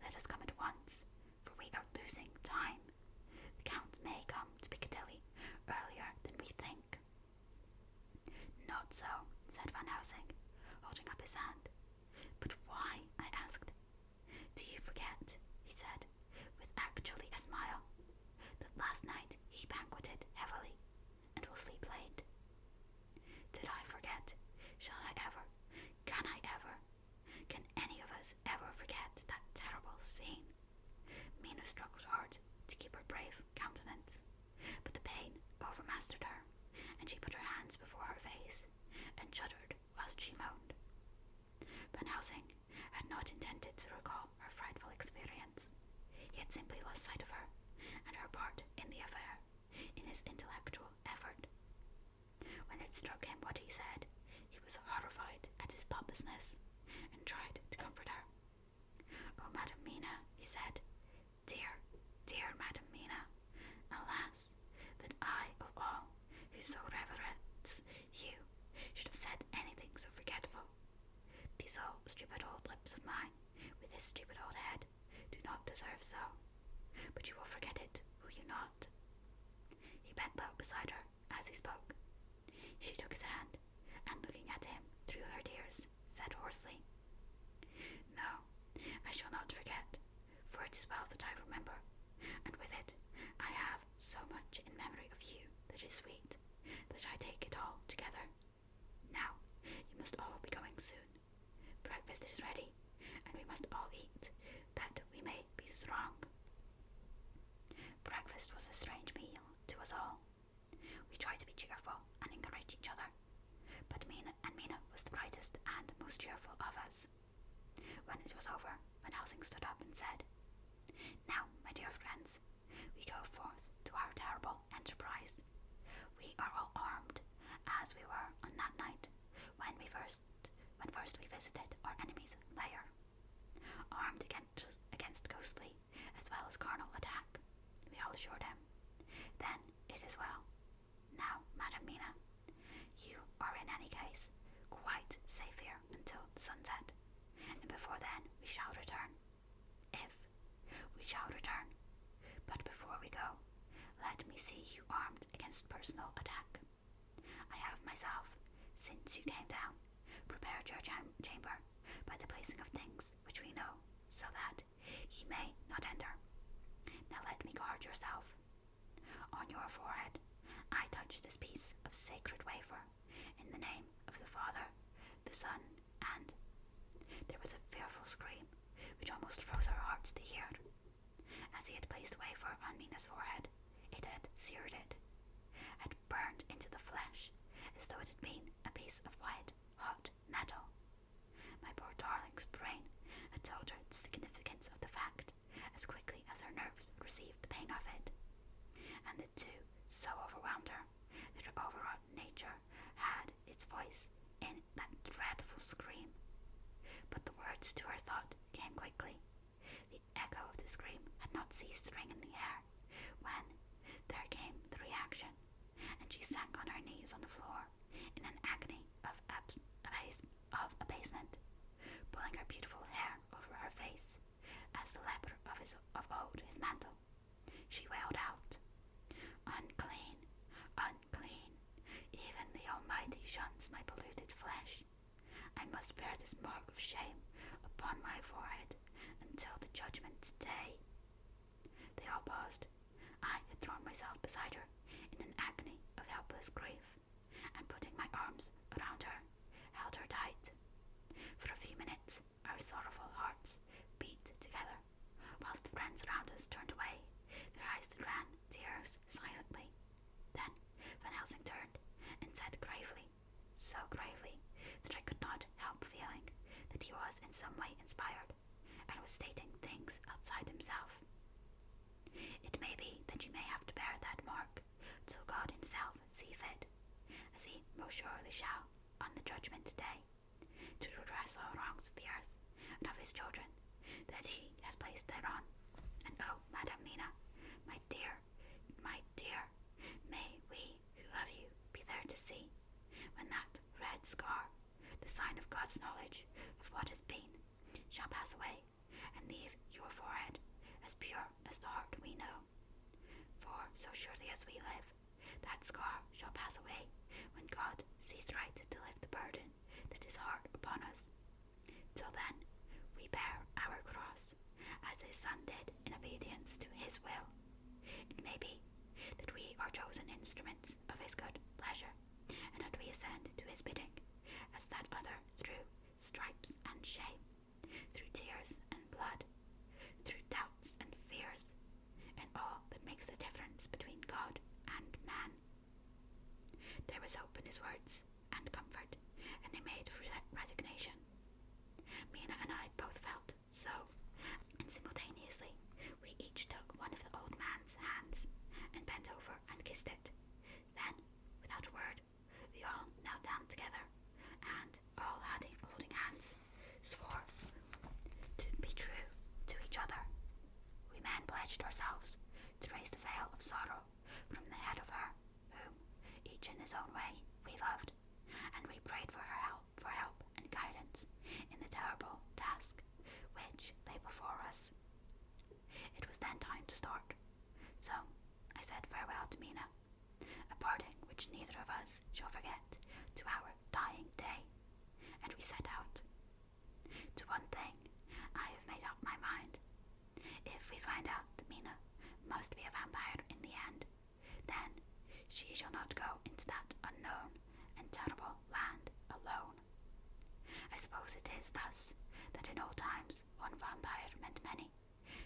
let us come at once, for we are losing time. The Count may come to Piccadilly earlier than we think. Not so, said Van Helsing, holding up his hand. But why? I asked. Do you forget, he said, with actually a smile, that last night he banqueted heavily and will sleep late? Did I forget? Shall I ever? Can I ever? Can any of us ever forget that terrible scene? Mina struggled hard to keep her brave countenance, but the pain overmastered her, and she put her hands before her face and shuddered whilst she moaned. Van Helsing had not intended to recall her frightful experience. He had simply lost sight of her and her part in the affair in his intellectual effort. When it struck him what he said, he was horrified at his thoughtlessness and tried to comfort her. Oh, Madam Mina, he said, dear, dear Madam Mina, alas, that I, of all who so reverence you, should have said anything so forgetful. These old stupid old lips of mine, with this stupid old head, do not deserve so. But you will forget it, will you not? He bent low beside her as he spoke. She took his hand, and looking at him through her tears, said hoarsely, No, I shall not forget, for it is well that I remember, and with it I have so much in memory of you that is sweet, that I take it all together. Now, you must all be going soon. Breakfast is ready, and we must all eat, that we may be strong. Breakfast was a strange meal to us all. We tried to be cheerful and encourage each other, but Mina was the brightest and most cheerful of us. When it was over, Van Helsing stood up and said, Now, my dear friends, we go forth to our terrible enterprise. We are all armed, as we were on that night when first we visited our enemy's lair, armed against ghostly as well as carnal attack, we all assured him. Then it is well. Now, Madam Mina, you are in any case quite safe here until the sunset, and before then we shall return. If we shall return. But before we go, let me see you armed against personal attack. I have myself, since you came down, prepared your chamber by the placing of things which we know, so that he may not enter. Now let me guard yourself. On your forehead I touch this piece of sacred wafer, in the name of the Father, the Son, and... There was a fearful scream, which almost froze our hearts to hear. As he had placed the wafer on Mina's forehead, it had seared it, had burned into the flesh, as though it had been a piece of white, hot metal. My poor darling's brain had told her the significance of the fact as quickly as her nerves received the pain of it, and the two so overwhelmed her that her overwrought nature had its voice in that dreadful scream. But the words to her thought came quickly. The echo of the scream had not ceased to ring in the air when there came the reaction, and she sank on her knees on the floor in an agony of abasement, pulling her beautiful hair over her face as the leper of old his mantle. She wailed out, Unclean, unclean, even the Almighty shuns my polluted flesh. I must bear this mark of shame upon my forehead until the judgment day. They all paused. I had thrown myself beside her in an agony of helpless grief, and putting my arms around her, held her tight. For a few minutes our sorrowful hearts beat together, whilst the friends around us turned away, their eyes ran tears silently. Then Van Helsing turned and said gravely, so gravely that I could not help feeling that he was in some way inspired, and was stating things outside himself. It may be that you may have to bear that mark till God himself see fit, as he most surely shall on the judgment day, to redress all wrongs of the earth and of his children that he has placed thereon. And oh, Madam Mina, my dear, may we who love you be there to see, when that red scar, the sign of God's knowledge of what has been, shall pass away, and leave your forehead as pure as the heart we know. For so surely as we live, that scar shall pass away, when God sees right to lift the burden that is hard upon us. Till then, we bear our cross, as his Son did in obedience to his will. It may be that we are chosen instruments of his good pleasure, and that we ascend to his bidding, as that other through stripes and shame, through tears and blood, through doubts and fears, and all that makes the difference between God and man. There was hope in his words, and comfort, and they made resignation. Mina and I both felt so, and simultaneously we each took one of the old man's hands and bent over and kissed it. Then, without a word, we all knelt down together, and all holding hands, swore to be true to each other. We men pledged ourselves to raise the veil of sorrow from the head of her, whom, each in his own way, we loved, and we prayed for help and guidance in the terrible task which lay before us. It was then time to start, so I said farewell to Mina, a parting which neither of us shall forget to our dying day, and we set out. To one thing I have made up my mind. If we find out that Mina must be a vampire in the end, then she shall not go into that unknown and terrible land alone. I suppose it is thus that in old times one vampire meant many,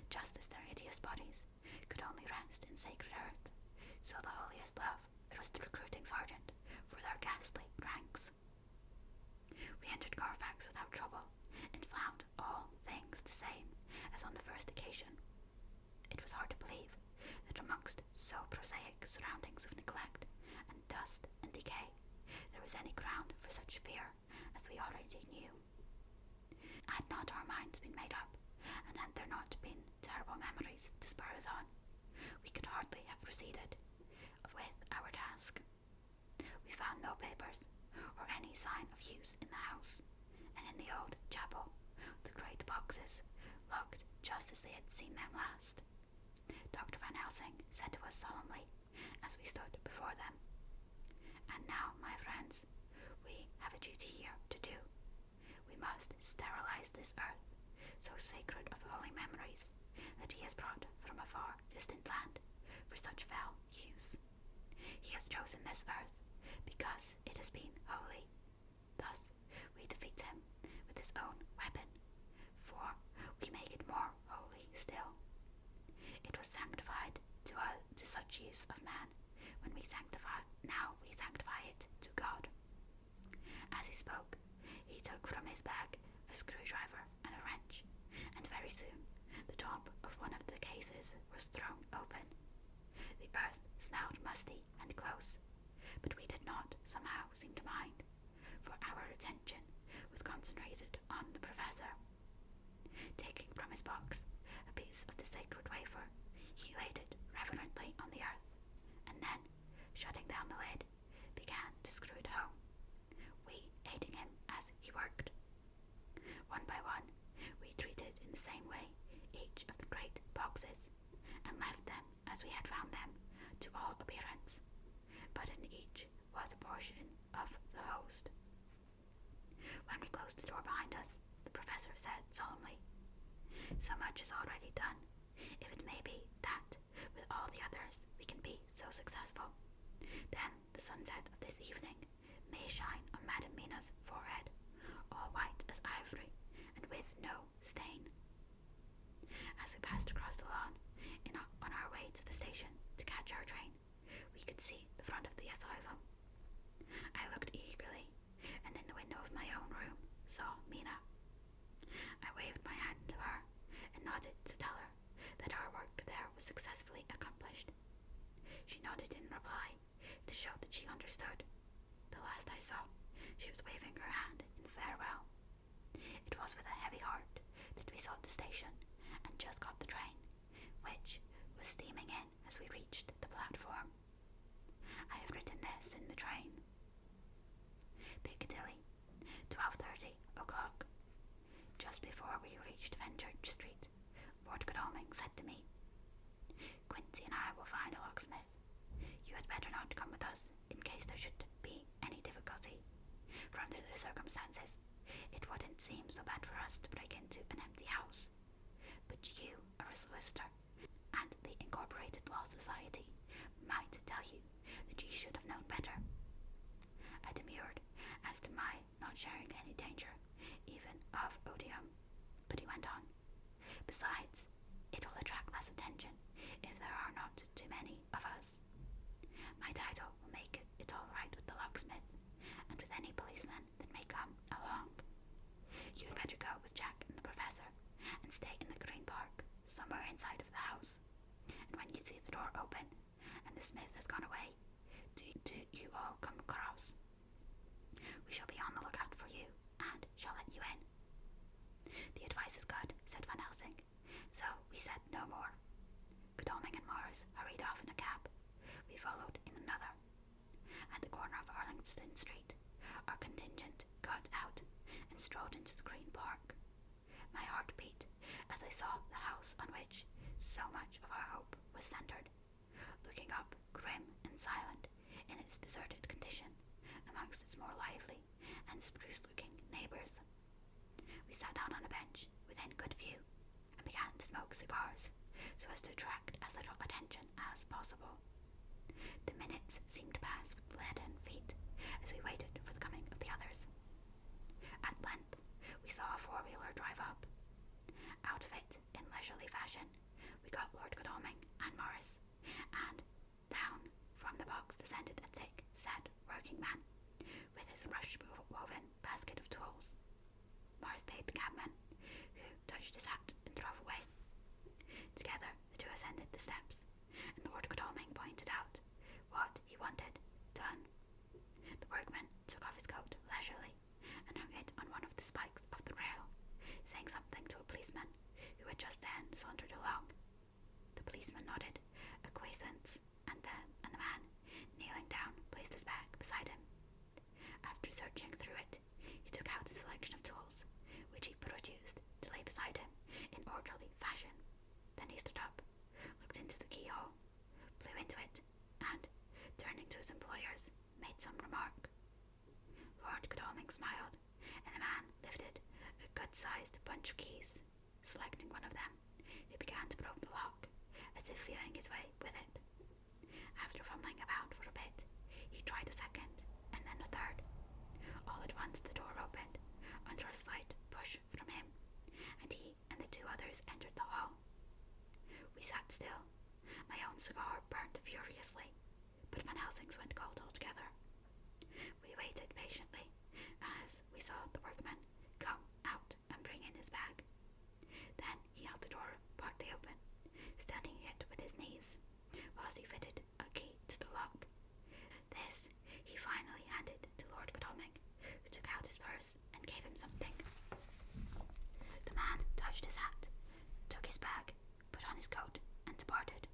just as their hideous bodies could only rest in sacred earth, so the holiest love was the recruiting sergeant for their ghastly ranks. We entered Carfax without trouble, and found all things the same as on the first occasion. It was hard to believe that amongst so prosaic surroundings of neglect and dust and decay, there was any ground for such fear as we already knew. Had not our minds been made up, and had there not been terrible memories to spur us on, we could hardly have proceeded with our task. We found no papers or any sign of use in the house, and in the old chapel the great boxes looked just as they had seen them last. Dr. Van Helsing said to us solemnly as we stood before them, "And now, my friends, we have a duty here to do. We must sterilize this earth, so sacred of holy memories, that he has brought from a far distant land for such foul use. He has chosen this earth because it has been holy. Thus we defeat him with his own weapon, for we make it more holy still. It was sanctified to such use of man now we sanctify it to God." As he spoke, he took from his bag a screwdriver and a wrench, and very soon the top of one of the cases was thrown open. The earth smelled musty and close, but we did not somehow seem to mind, for our attention was concentrated on the professor. Taking from his box a piece of the sacred wafer, he laid it reverently on the earth, and then, shutting down the lid, began to screw it home, we aiding him as he worked. One by one, we treated in the same way each of the great boxes, and left them as we had found them to all appearance, but in each was a portion of the host. When we closed the door behind us, the professor said solemnly, "So much is already done, if it may be that with all the others we can be so successful. Then the sunset of this evening may shine on Madam Mina's forehead, all white as ivory, and with no stain." As we passed across the lawn, on our way to the station to catch our train, we could see the front of the asylum. I looked eagerly, and in the window of my own room saw Mina. I waved my hand to her and nodded to tell nodded in reply to show that she understood. The last I saw, she was waving her hand in farewell. It was with a heavy heart that we sought the station and just got the train, which was steaming in as we reached the platform. I have written this in the train. Piccadilly, 12:30 o'clock. Just before we reached Fenchurch Street, Lord Godalming said to me, "Quincy and I will find a locksmith. You had better not come with us in case there should be any difficulty, for under the circumstances it wouldn't seem so bad for us to break into an empty house. But you are a solicitor, and the Incorporated Law Society might tell you that you should have known better." I demurred as to my not sharing any danger, even of odium, but he went on. "Besides, it will attract less attention if there are not too many of us. My title will make it all right with the locksmith, and with any policeman that may come along. You had better go with Jack and the Professor, and stay in the Green Park, somewhere inside of the house. And when you see the door open, and the smith has gone away, do you all come across. We shall be on the lookout for you, and shall let you in." "The advice is good," said Van Helsing, so we said no more. Godalming and Morris hurried off in a cab. We followed in another. At the corner of Arlington Street, our contingent got out and strolled into the Green Park. My heart beat as I saw the house on which so much of our hope was centred, looking up grim and silent in its deserted condition amongst its more lively and spruce-looking neighbours. We sat down on a bench within good view and began to smoke cigars so as to attract as little attention as possible. The minutes seemed to pass with leaden feet as we waited for the coming of the others. At length we saw a four-wheeler drive up. Out of it, in leisurely fashion, we got Lord Godalming and Morris, and down from the box descended a thick, set working man, with his rush-woven basket of tools. Morris paid the cabman, who touched his hat and drove away. Together the two ascended the steps, and Lord Godalming pointed out what he wanted done. The workman took off his coat leisurely and hung it on one of the spikes of the rail, saying something to a policeman who had just then sauntered along. The policeman nodded acquiescence, and the man, kneeling down, placed his bag beside him. After searching through it, he took out a selection of tools, which he produced to lay beside him in orderly fashion. Then he stood up, looked into the keyhole, blew into it, and, turning to his employers, made some remark. Lord Godalming smiled, and the man lifted a good-sized bunch of keys. Selecting one of them, he began to probe the lock, as if feeling his way with it. After fumbling about for a bit, he tried a second, and then a third. All at once the door opened, under a slight push from him, and he and the two others entered the hall. We sat still. My own cigar burnt furiously, but Van Helsing's went cold altogether. We waited patiently as we saw the workman come out and bring in his bag. Then he held the door partly open, steadying it with his knees, whilst he fitted a key to the lock. This he finally handed to Lord Godalming, who took out his purse and gave him something. The man touched his hat, took his bag, put on his coat, and departed.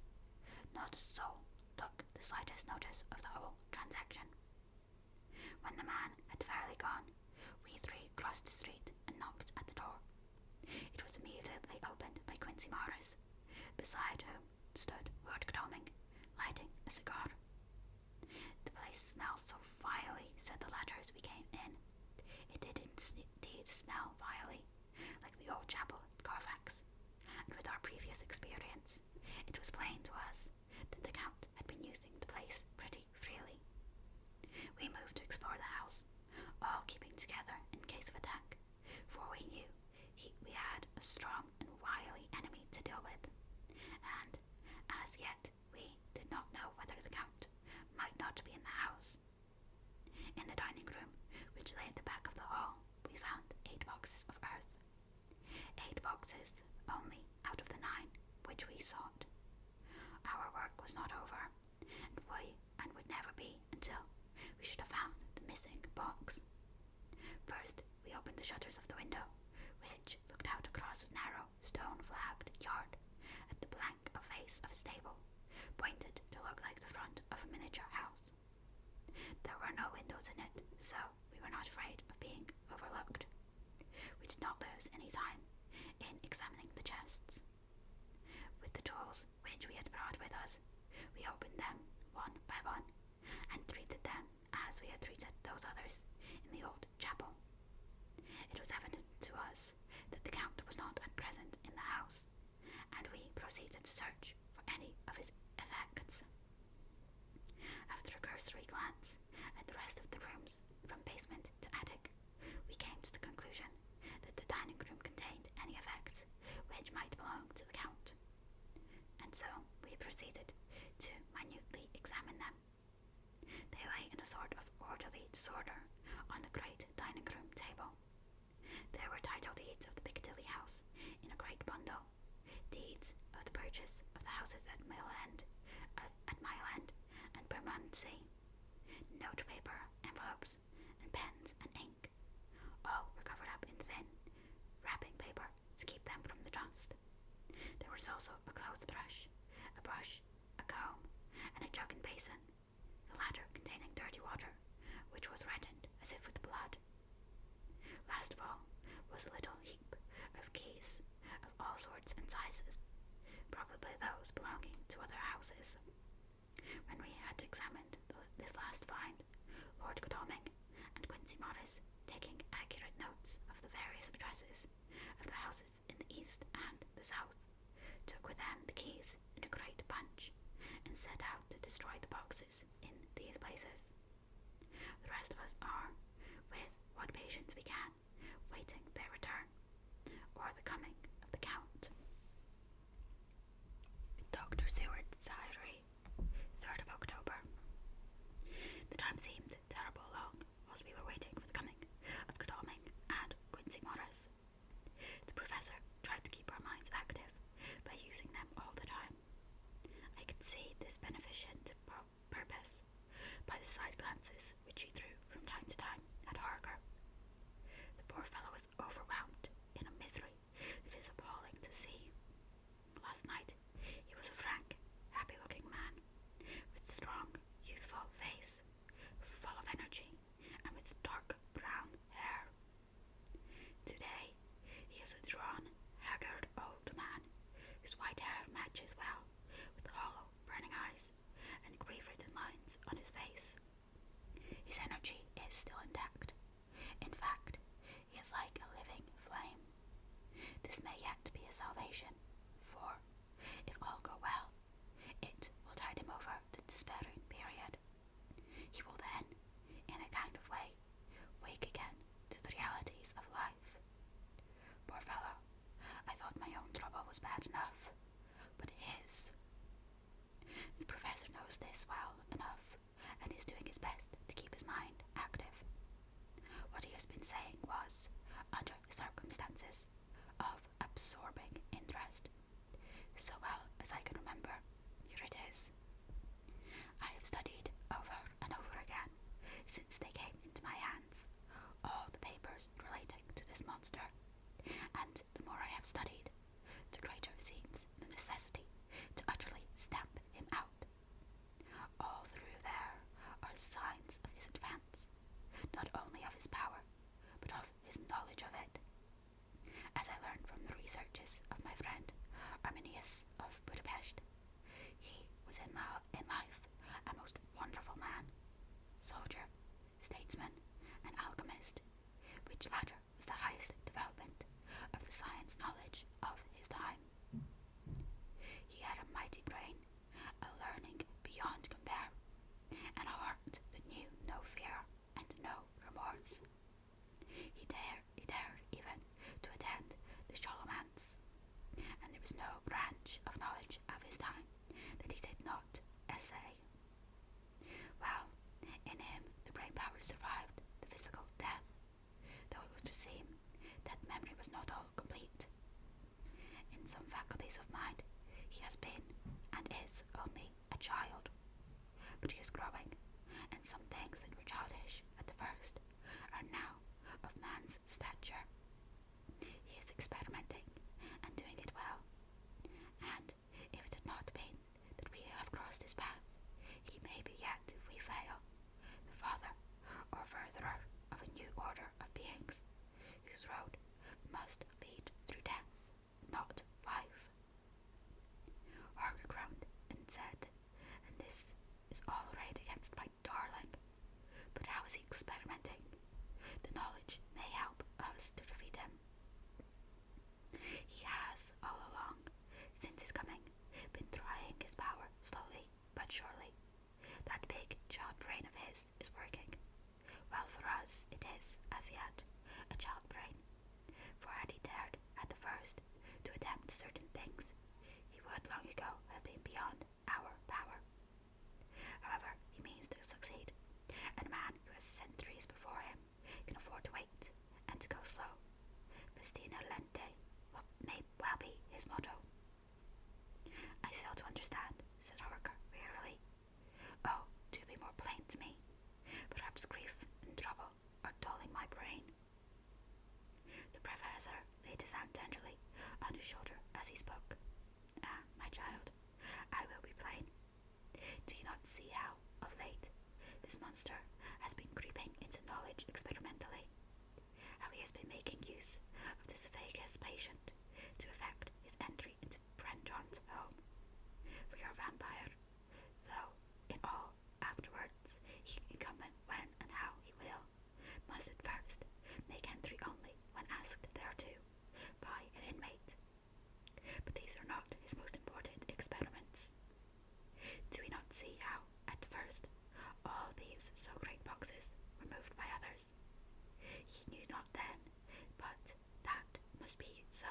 Not a soul took the slightest notice of the whole transaction. When the man had fairly gone, we three crossed the street and knocked at the door. It was immediately opened by Quincy Morris, beside whom stood Lord Godalming, lighting a cigar. "The place smells so vilely," said the latter as we came in. It did indeed smell vilely, like the old chapel at Carfax, and with our previous experience, it was plain to us that the Count had been using the place pretty freely. We moved to explore the house, all keeping together in case of attack, for we knew we had a strong and wily enemy to deal with, and as yet we did not know whether the Count might not be in the house. In the dining room, which lay at the back of the hall, we found 8 boxes of earth. 8 boxes only out of the 9 which we sought. Our work was not over, and the shutters of the window, which looked out across a narrow, stone-flagged yard at the blank face of a stable, pointed to look like the front of a miniature house. There were no windows in it, so we were not afraid of being overlooked. We did not lose any time in examining the chests. With the tools which we had brought with us, we opened them one by one and treated them as we had treated those others in the old chapel. It was evident to us that the Count was not at present in the house, and we proceeded to search for any of his effects. After a cursory glance at the rest of the rooms, from basement to attic, we came to the conclusion that the dining room contained any effects which might belong to the Count, and so we proceeded to minutely examine them. They lay in a sort of orderly disorder on the great dining room table. There were title deeds of the Piccadilly house in a great bundle, deeds of the purchase of the houses at Mile End and Bermondsey, note paper, envelopes, and pens and ink. All were covered up in thin wrapping paper to keep them from the dust. There was also a clothes brush, a comb, and a jug and basin, the latter containing dirty water, which was reddened as if with blood. Last of all was a little heap of keys of all sorts and sizes, probably those belonging to other houses. When we had examined this last find, Lord Godalming and Quincey Morris, taking accurate notes of the various addresses of the houses in the east and the south, took with them the keys in a great bunch and set out to destroy the boxes in these places. The rest of us are, with what patience we can, waiting their return, or the coming of the Count. Dr. Seward's Diary, 3rd of October. The time seemed terrible long whilst we were waiting for the coming of Godalming and Quincey Morris. The Professor tried to keep our minds active by using them all the time. I could see this beneficent purpose by the side glances which he threw from time to time at Harker. The poor fellow was overwhelmed in a misery that is appalling to see. Last night he was a frank, happy-looking man, with strong, youthful face, full of energy, and with dark brown hair. Today he is a drawn, haggard old man, whose white hair matches well with hollow, burning eyes and grief-ridden lines on his face. His energy is still intact. In fact, he is like a living flame. This may yet be a salvation, for, if all go well, it will tide him over the despairing period. He will then, in a kind of way, wake again to the realities of life. Poor fellow, I thought my own trouble was bad enough, but his... The Professor knows this well enough, and is doing his best to keep his mind active. What he has been saying was, under the circumstances, of absorbing interest. So well as I can remember, here it is. I have studied over and over again, since they came into my hands, all the papers relating to this monster, and the more I have studied, the greater seems the necessity to utterly stamp him out. All through there are signs of his advance, not only of his power, but of his knowledge of it. As I learned from the researches of my friend Arminius of Budapest, he was in life a most wonderful man, soldier, statesman, and alchemist, which latter was the highest development of the science knowledge of his time. He had a mighty brain, a learning beyond compare, and a heart that knew no fear and no remorse. He dared even to attend the Scholomance, and there was no branch of knowledge of his time that he did not essay. Well, in him the brain power survived the physical death, though it would seem that memory was not all complete. In some faculties of mind he has been and is only a child, but he is growing, and some things that were childish at the first are now of man's stature. my brain. The professor laid his hand tenderly on his shoulder as he spoke. Ah, my child, I will be plain. Do you not see how, of late, this monster has been creeping into knowledge experimentally? How he has been making use of this vagus patient to effect his entry into Brenton's home. For your vampire, though in all afterwards he can come in when and how he will, must at first make entry only when asked thereto by an inmate. But these are not his most important experiments. Do we not see how, at first, all these so great boxes were moved by others? He knew not then, but that must be so.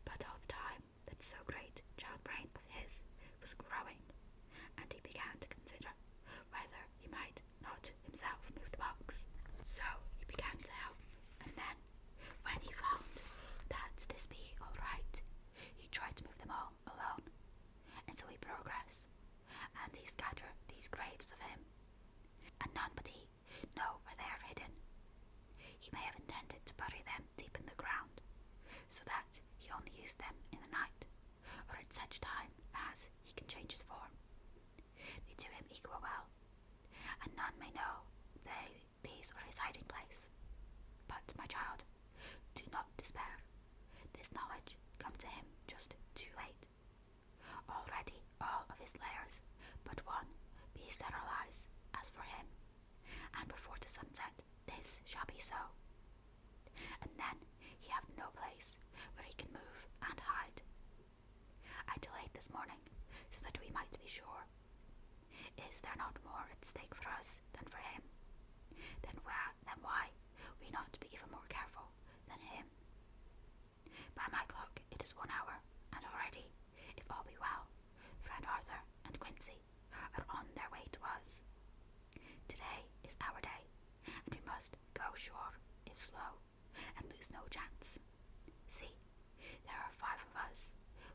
But all the time that so great child brain of his was growing, and he began to consider whether he might not himself move the box. So he began to help, and then, when he found that this be all right, he tried to move them all alone. And so he progressed, and he scattered these graves of him, and none but he know where they are hidden. He may have intended to bury them deep in the ground, so that he only used them in the night, or at such time as he can change his form. They do him equal well, and none may know these are his hiding place. But, my child, do not despair. This knowledge come to him just too late. Already all of his lairs but one be sterilized as for him, and before the sunset this shall be so. And then he have no place where he can move and hide. I delayed this morning so that we might be sure. Is there not more at stake for us than for him? Then why we not be even more careful than him? By my clock it is 1 hour, and already, if all be well, friend Arthur and Quincy are on their way to us. Today is our day, and we must go sure, if slow, and lose no chance. See, there are 5 of us,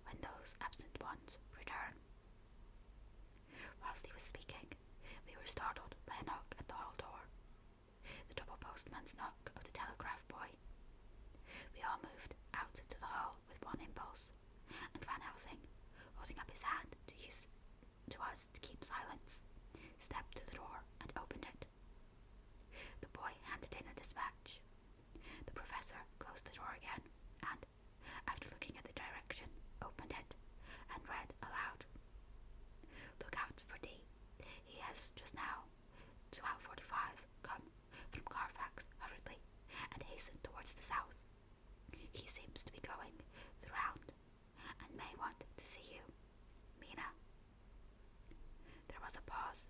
when those absent ones return. Whilst he was speaking, we were startled by a knock at the hall door. The double postman's knock of the telegraph boy. We all moved out to the hall with one impulse, and Van Helsing, holding up his hand to us to keep silence, stepped to the door and opened it. The boy handed in a dispatch. The professor closed the door again, and, after looking at the direction, opened it and read aloud. Look out for D. He has just now, 12:45, come from Carfax hurriedly and hastened towards the south. He seems to be going the round, and may want to see you. Mina. There was a pause,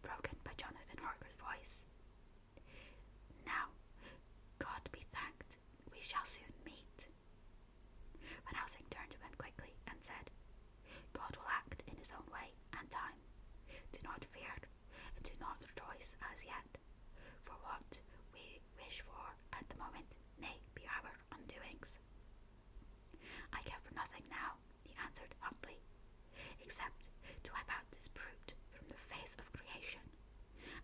broken by Jonathan Harker's voice. Now, God be thanked, we shall soon meet. Van Helsing turned to him quickly and said, God will act in his own way and time. Do not fear, and do not rejoice as yet, for what we wish for at the moment may be our undoings. I care for nothing now, he answered hotly, except to wipe out this brute from the face of creation.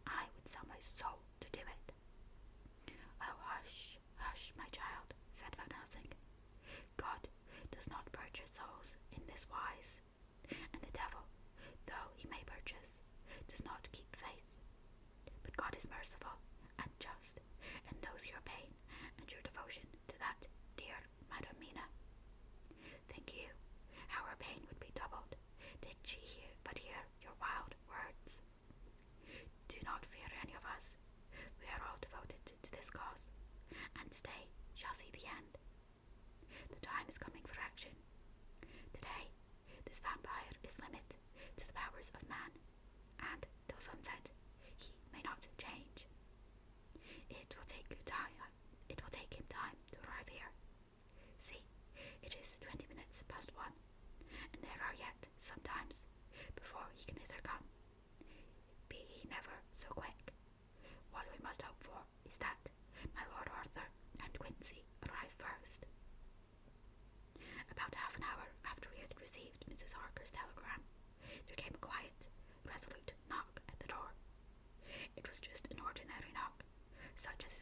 I would sell my soul to do it. Oh, hush, hush, my child, said Van Helsing. God does not purchase souls in this wise, and the devil, though he may purchase, does not keep faith. But God is merciful and just, and knows your pain and your devotion to that dear Madam Mina. Think you how her pain would be doubled did she but hear your wild words? Do not fear any of us. We are all devoted to this cause, and today shall see the end. The time is coming for action. Today, this vampire is limited to the powers of man, and till sunset, he may not change. It will take him time to arrive here. See, it is 20 minutes past 1, and there are yet some times before he can hither come. Be he never so quick. What we must hope for is that my Lord Arthur and Quincy arrive first. About half an hour after we had received Mrs. Harker's telegram, there came a quiet, resolute knock at the door. It was just an ordinary knock, such as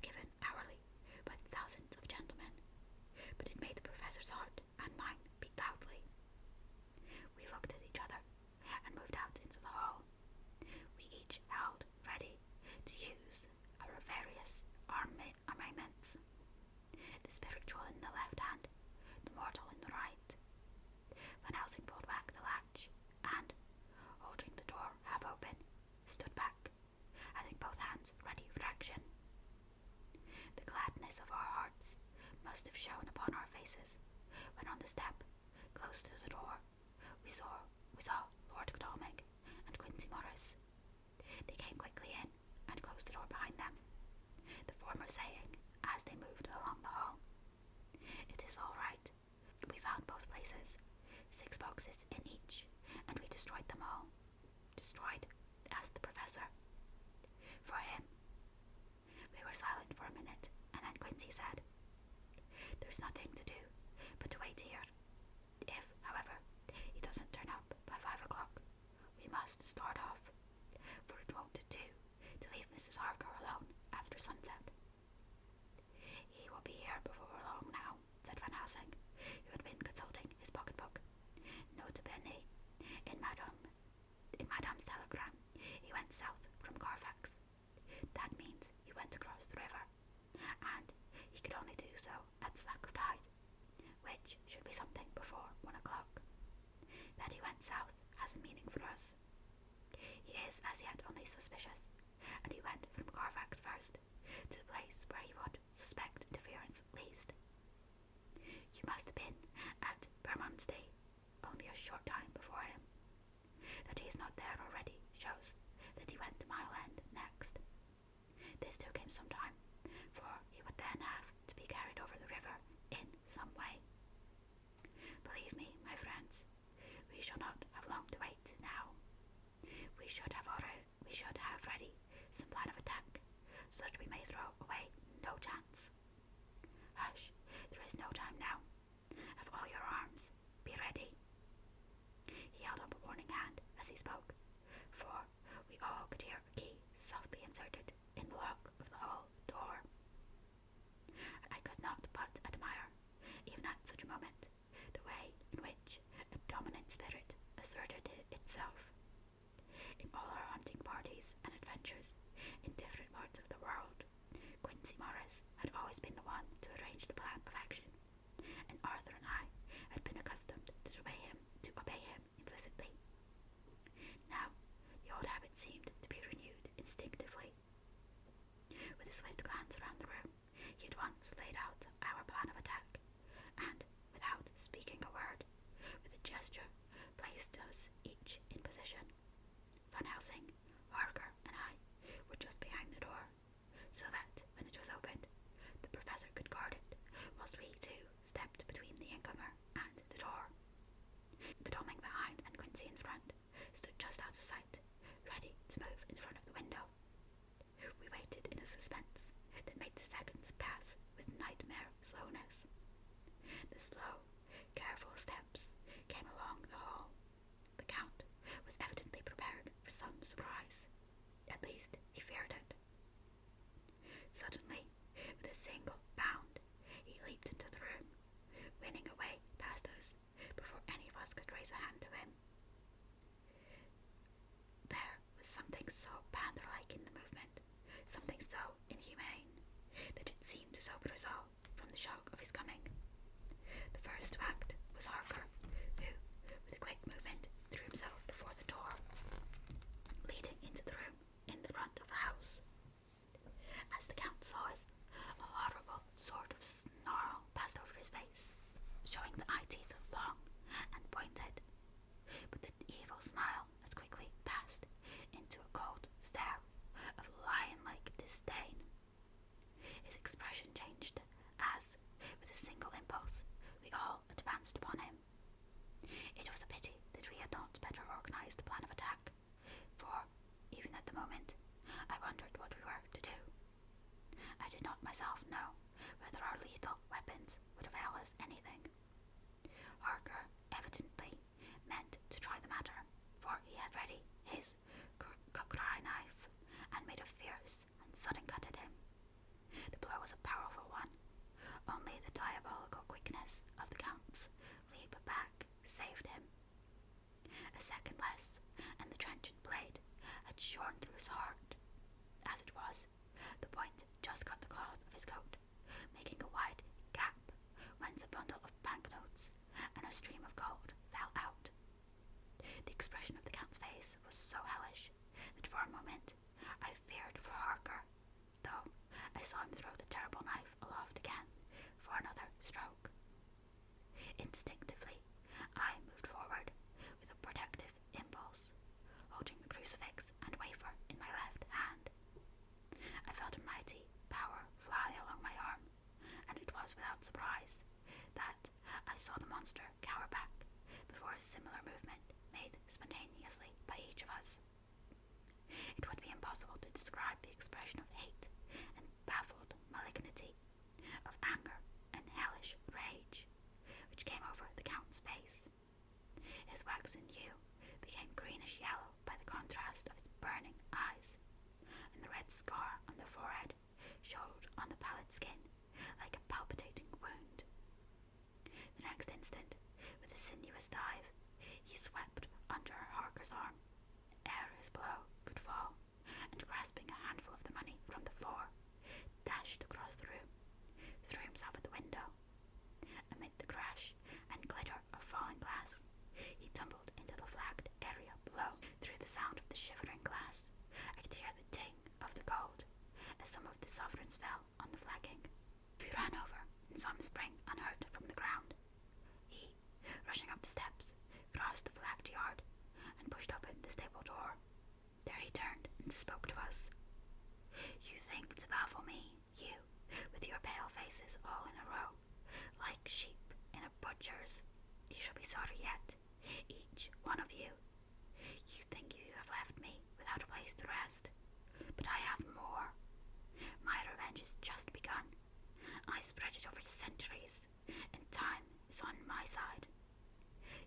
places, when on the step, close to the door, we saw Lord Godalming and Quincey Morris. They came quickly in and closed the door behind them, the former saying, as they moved along the hall, "It is all right. We found both places, 6 boxes in each, and we destroyed them all." "Destroyed?" asked the professor. "For him." We were silent for a minute, and then Quincey said, "There's nothing to do but to wait here. If, however, he doesn't turn up by 5 o'clock, we must start off, for it won't do to leave Mrs. Harker alone after sunset." "He will be here before long now," said Van Helsing, who had been consulting his pocketbook. "Nota bene, in Madame's telegram, he went south from Carfax. That means he went across the river, and he could only do so at slack of tide, which should be something before 1 o'clock. That he went south has a meaning for us. He is as yet only suspicious, and he went from Carfax first, to the place where he would suspect interference least. You must have been at Bermondsey only a short time before him. That he is not there already shows that he went to Mile End next. This took him some time, for he would then have to be carried over the river in some way. Believe me, my friends, we shall not have long to wait now. We should have ready some plan of attack, so that we may throw away no chance. Hush, there is no time now. Have all your arms. Be ready." He held up a warning hand as he spoke, for we all could hear a key softly inserted in the lock of the hall door. I could not but admire, even at such a moment, the way in which a dominant spirit asserted itself. In all our hunting parties and adventures in different parts of the world, Quincey Morris had always been the one to arrange the plan of action, and Arthur and I had been accustomed to obey him implicitly. Now the old habit seemed to be renewed instinctively. With a swift glance around the room, he at once laid out our plan of attack, and, without speaking a word, with a gesture, placed us each in position. Van Helsing, Harker, and I were just behind the door, so that, when it was opened, the professor could guard it, whilst we two stepped between the incomer and the door. Godalming behind and Quincey in front stood just out of sight, ready to move in front of the window. We waited in a suspense that made the seconds pass with nightmare slowness. The slow, careful steps came along the hall. The Count was evidently prepared for some surprise. At least he feared it. Suddenly, with a single bound, he leaped into the room, winning away past us before any of us could raise a hand to him. There was something so panther-like in the movement, something so inhumane, that it seemed to sober us all from the shock of his coming. The first to act was Harker, who, with a quick movement, threw himself before the door, leading into the room in the front of the house. As the Count saw us, a horrible sort of snarl passed over his face, showing the eye teeth long and pointed, but the evil smile as quickly passed into a cold stare of lion-like disdain. His expression changed as, with a single impulse, we all advanced upon him. It was a pity that we had not better organized the plan of attack, for, even at the moment, I wondered what we were to do. I did not myself know whether our lethal weapons would avail us anything. Harker evidently meant to try the matter, for he had ready his cry knife and made a fierce and sudden cut at him. The blow was a powerful one. Only the diabolical quickness of the Count's leap back saved him. A second less, and the trenchant blade had shorn through his heart. As it was, the point just cut the cloth of his coat, making a wide gap, whence a bundle of banknotes and a stream of gold fell out. The expression of the Count's face was so hellish that for a moment I feared for Harker, though I saw him throw the terrible knife aloft again for another stroke. Instinctively, I moved forward with a protective impulse, holding the crucifix and wafer in my left hand. I felt a mighty power fly along my arm, and it was without surprise that I saw the monster cower back before a similar movement made spontaneously by each of us. It would be impossible to describe the expression of hate and baffled malignity, of anger and hellish rage, which came over the Count's face. His waxen hue became greenish yellow by the contrast of his burning eyes, and the red scar on the forehead showed on the pallid skin like a palpitating wound. The next instant, with a sinuous dive, he swept under Harker's arm, ere his blow could fall, and grasping a handful of the money from the floor, dashed across the room, threw himself at the window. Amid the crash and glitter of falling glass, he tumbled into the flagged area below. Through the sound of the shivering glass, I could hear the ting of the gold as some of the sovereigns fell on the flagging. We ran over and saw him spring unhurt from the ground. He, rushing up the steps, crossed the flagged yard and pushed open the stable door. There he turned and spoke to us. "You think to baffle me, you, with your pale faces all in a row, like sheep in a butcher's. You shall be sorry yet, each one of you. You think you have left me without a place to rest, but I have more. My revenge is just begun. I spread it over centuries, and time is on my side.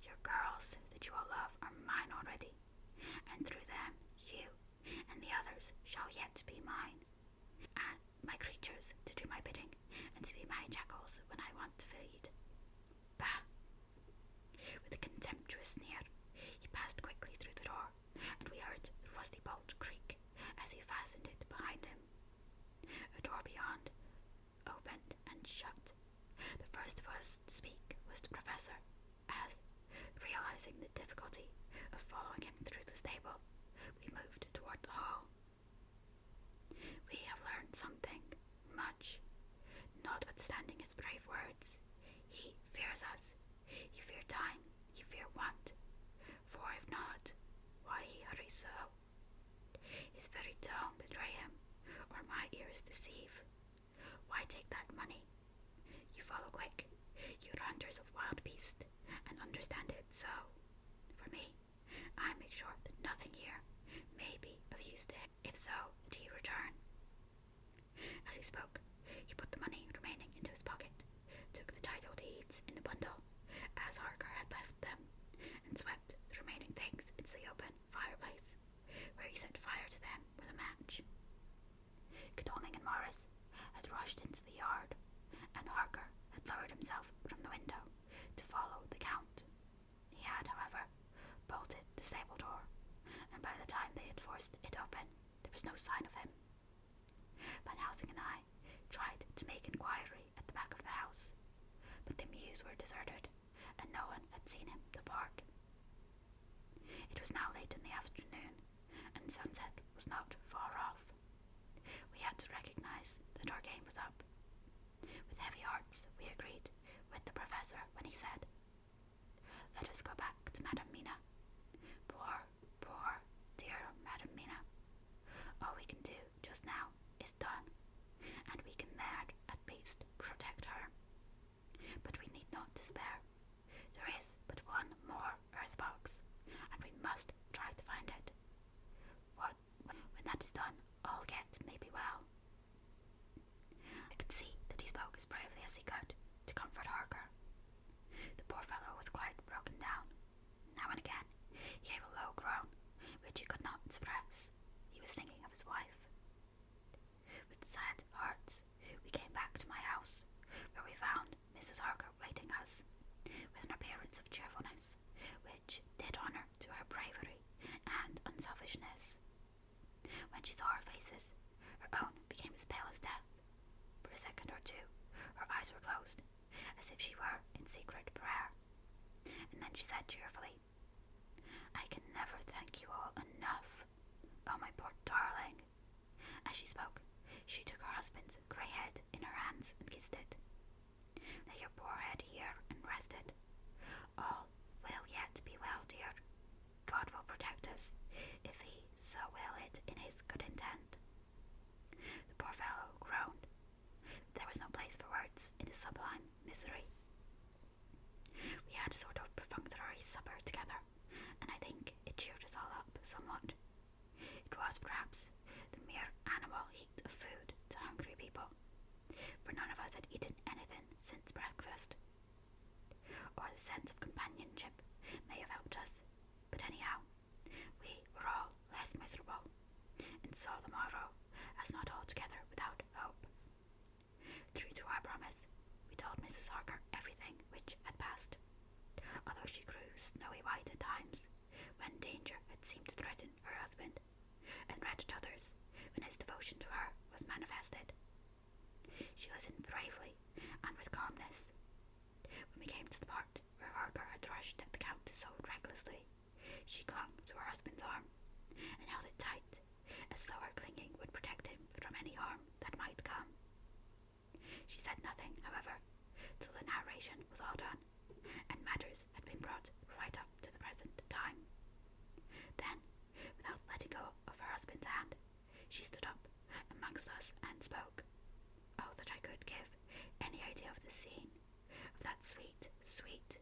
Your girls that you all love are mine already, and through them you and the others shall yet be mine, and my creatures to do my bidding and to be my jackals when I want to feed. Bah!" With a contemptuous sneer, he passed quickly through the door, and we heard the rusty bolt creak as he fastened it behind him. A door beyond opened and shut. The first of us to speak was the Professor, as, realizing the difficulty of following him through the stable, we moved toward the hall. "We have learned something, much. Notwithstanding his brave words, he fears us. He fear time, he fear want. For if not, why he hurries so? His very tone betray him, or my ears deceive. Why take that money? You follow quick, you hunters of wild beasts, and understand it so. For me, I make sure that nothing here may be of use to him, if so, that he return." As he spoke, he put the money remaining into his pocket, took the title deeds in the bundle, as Harker had left them, and swept the remaining things into the open fireplace, where he set fire to them with a match. Godalming and Morris had rushed into the yard, and Harker had lowered himself from the window to follow the Count. He had, however, bolted the stable door, and by the time they had forced it open, there was no sign of him. Van Helsing and I tried to make inquiry at the back of the house, but the mews were deserted, and no one had seen him depart. It was now late in the afternoon, and sunset was not far off. We had to recognize that our game was up. With heavy hearts, we agreed with the Professor when he said, "Let us go back to Madame Mina. Poor, poor, dear Madame Mina. All we can do just now is done, and we can there at least protect her. But we need not despair. There is but one more earth box, and we must try to find it. When that is done, all yet may be well." I could see that he spoke as bravely as he could to comfort Harker. The poor fellow was quite broken down. Now and again he gave a low groan, which he could not suppress. He was thinking of his wife. With sad hearts, we came back to my house, where we found Mrs. Harker waiting us, with an appearance of cheerfulness, which did honour to her bravery and unselfishness. When she saw our faces, her own became as pale as death. For a second or two, her eyes were closed, as if she were in secret prayer, and then she said cheerfully, "I can never thank you all enough. Oh, my poor darling." As she spoke, she took her husband's grey head in her hands and kissed it. "Lay your poor head here and rest it. so well it in his good intent. The poor fellow groaned. There was no place for words in his sublime misery. We had a sort of perfunctory supper together, and I think it cheered us all up somewhat. It was perhaps the mere animal heat of food to hungry people, for none of us had eaten anything since breakfast. Or the sense of companionship may have helped us, but anyhow, we were all less miserable, and saw the morrow as not altogether without hope. True to our promise, we told Mrs. Harker everything which had passed, although she grew snowy white at times, when danger had seemed to threaten her husband, and red at others when his devotion to her was manifested. She listened bravely and with calmness. When we came to the part where Harker had rushed at the Count so recklessly, she clung to her husband's arm and held it tight, as though her clinging would protect him from any harm that might come. She said nothing, however, till the narration was all done, and matters had been brought right up to the present time. Then, without letting go of her husband's hand, she stood up amongst us and spoke. Oh, that I could give any idea of the scene, of that sweet, sweet,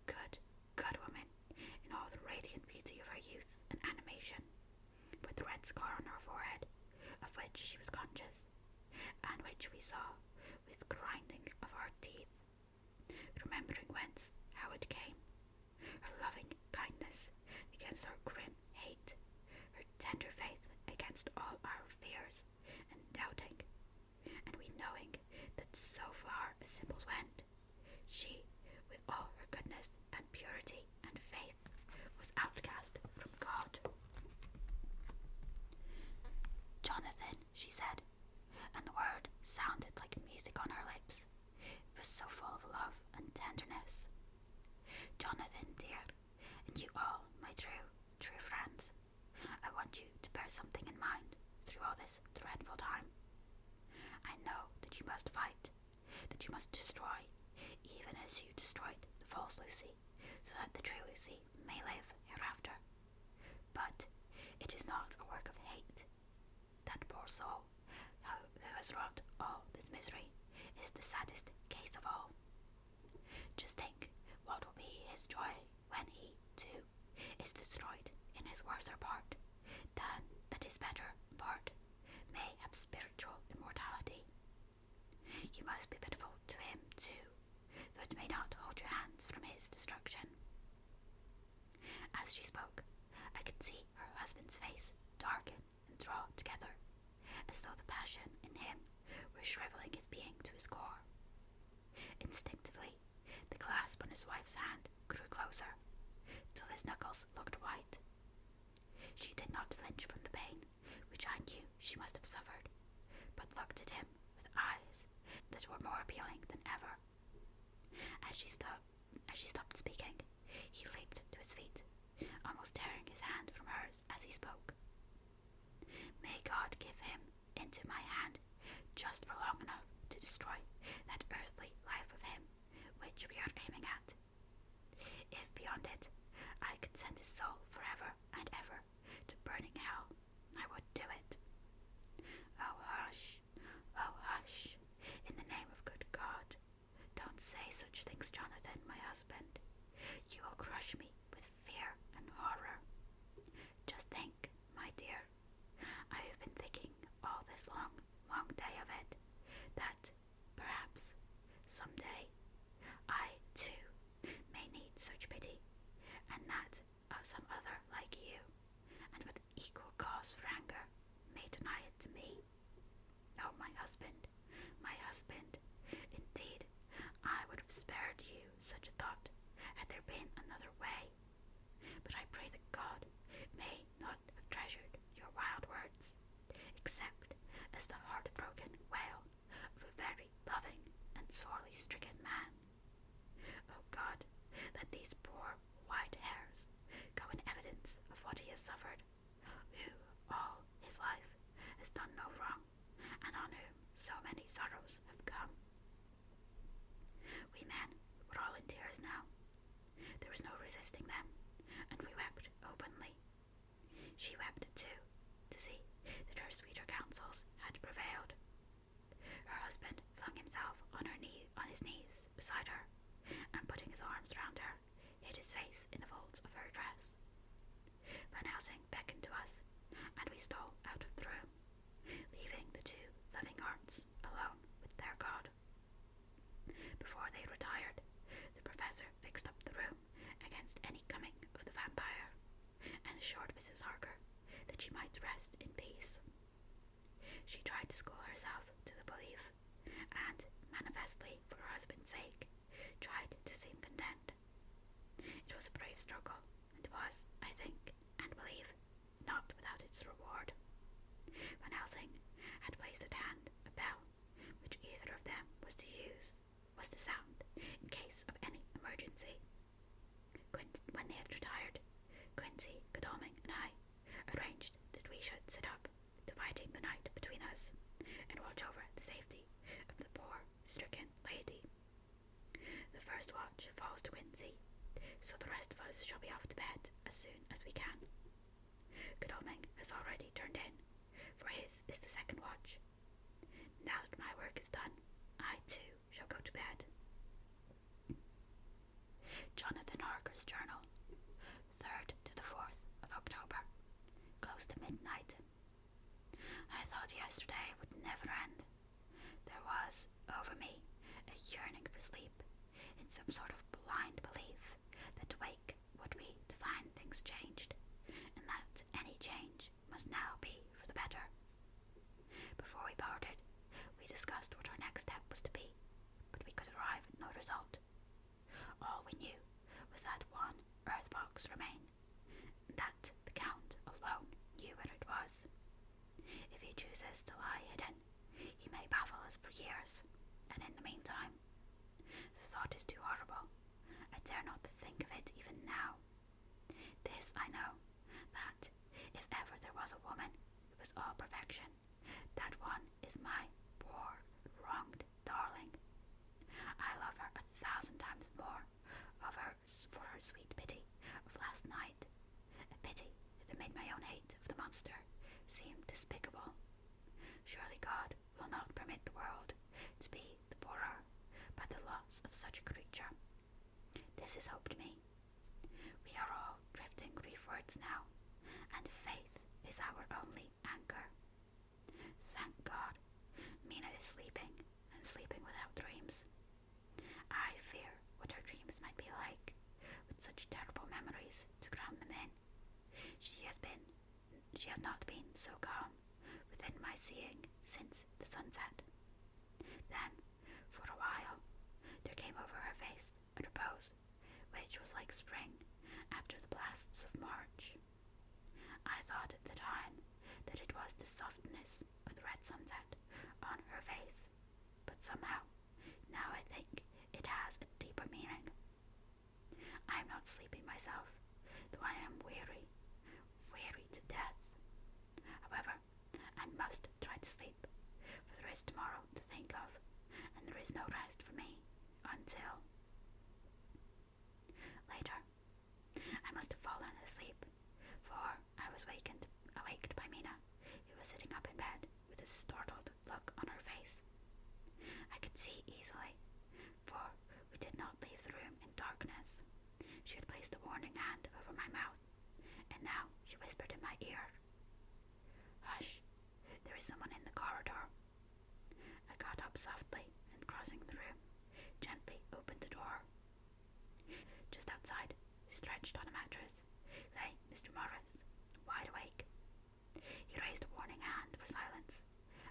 good woman, in all the radiant beauty of her youth and animation, with the red scar on her forehead, of which she was conscious, and which we saw with grinding of our teeth, remembering whence, how it came, her loving kindness against our grim hate, her tender faith against all our fears and doubting, and we knowing that so far as simples went, she, with all her goodness and purity and faith, was outcast from God. Jonathan, she said, and the word sounded like music on her lips. It was so full of love and tenderness. Jonathan, dear, and you all, my true friends, I want you to bear something in mind through all this dreadful time. I know that you must fight, that you must destroy, even as you destroyed the false Lucy, so that the true Lucy may live hereafter. But it is not a work of hate. That poor soul, who has wrought all this misery, is the saddest case of all. Just think what will be his joy when he, too, is destroyed in his worser part, than that his better part may have spiritual immortality. You must be pitiful to him, too, though it may not hold your hands from his destruction. As she spoke, I could see her husband's face darken and draw together, as though the passion in him were shriveling his being to his core. Instinctively, the clasp on his wife's hand grew closer, till his knuckles looked white. She did not flinch from the pain, which I knew she must have suffered, but looked at him with eyes that were more appealing than ever. As she stopped speaking, he leaped to his feet, almost tearing his hand from hers as he spoke. May God give him into my hand just for long enough to destroy that earthly life of him which we are aiming at. If beyond it I could send his soul forever and ever to burning hell, I would do it. Oh hush, in the name of good God, don't say such things, Jonathan, my husband. You will crush me with fear and horror. Just think, my dear, I have been thinking all this long day of it, that perhaps some day I, too, may need such pity, and that some other like you, and with equal cause for anger, may deny it to me. Oh, my husband, indeed, I would have spared you such a thought had there been another way. But I pray that God may not have treasured your wild words, except as the heartbroken wail of a very loving and sorely stricken man. Oh God, let these poor white hairs go in evidence of what he has suffered, who all his life has done no wrong, and on whom so many sorrows have come. We men were all in tears now. There was no resisting knees beside her, and putting his arms round her, hid his face in the folds of her dress. Van Helsing beckoned to us, and we stole out of the room, leaving the two loving hearts alone with their God. Before they retired, the professor fixed up the room against any coming of the vampire, and assured Mrs. Harker that she might rest in peace. She tried to school herself to the belief, and, manifestly for her husband's sake, tried to seem content. It was a brave struggle, and was, I think, and believe, not without its reward. Van Helsing had placed at hand a bell, which either of them was to sound in case of any emergency. When they had retired, Quincy, Godalming, and I arranged that we should sit up, dividing the night between us, and watch over the safety of the poor, stricken lady. The first watch falls to Quincy, so the rest of us shall be off to bed as soon as we can. Godalming has already turned in, for his is the second watch. Now that my work is done, I too shall go to bed. Jonathan Harker's Journal, 3rd to the 4th of October, close to midnight. I thought yesterday would never end. There was, over me, a yearning for sleep, in some sort of blind belief that to wake would be to find things changed, and that any change must now be for the better. Before we parted, we discussed what our next step was to be, but we could arrive at no result. All we knew was that one earth box remained, and that the Count alone knew where it was. If he chooses to lie hidden, he may baffle us for years, and in the meantime, the thought is too horrible. I dare not think of it even now. This I know, that if ever there was a woman who was all perfection, that one is my poor, wronged darling. I love her 1,000 times more for her sweet pity of last night, a pity that made my own hate of the monster seem despicable. Surely God will not permit the world to be the poorer by the loss of such a creature. This is hope to me. We are all drifting reefwards now, and faith is our only anchor. Thank God, Mina is sleeping, and sleeping without dreams. I fear what her dreams might be like, with such terrible memories to crown them in. She has not been so calm within my seeing since the sunset. Then, for a while, there came over her face a repose, which was like spring after the blasts of March. I thought at the time that it was the softness of the red sunset on her face, but somehow, now I think it has a deeper meaning. I am not sleeping myself, though I am weary to death. However, I must try to sleep, for there is tomorrow to think of, and there is no rest for me until... Later, I must have fallen asleep, for I was waked by Mina, who was sitting up in bed with a startled look on her face. I could see easily, for we did not leave the room in darkness. She had placed a warning hand over my mouth, and now she whispered in my ear, "Hush, there is someone in the corridor." I got up softly and, crossing the room, gently opened the door. Just outside, stretched on a mattress, lay Mr. Morris, wide awake. He raised a warning hand for silence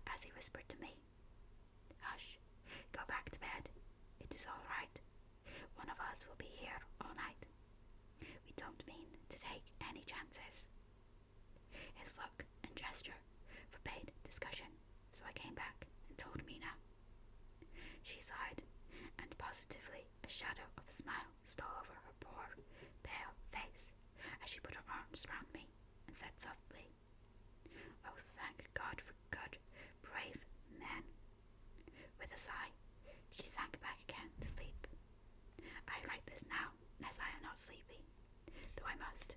as he whispered to me, "Hush, go back to bed. It is all right. One of us will be here all night. We don't mean to take any chances." His look and gesture forbade discussion, so I came back and told Mina. She sighed, and positively a shadow of a smile stole over her poor, pale face as she put her arms round me and said softly, "Oh, thank God for good, brave men." With a sigh, she sank back again to sleep. I write this now, as I am not sleepy, though I must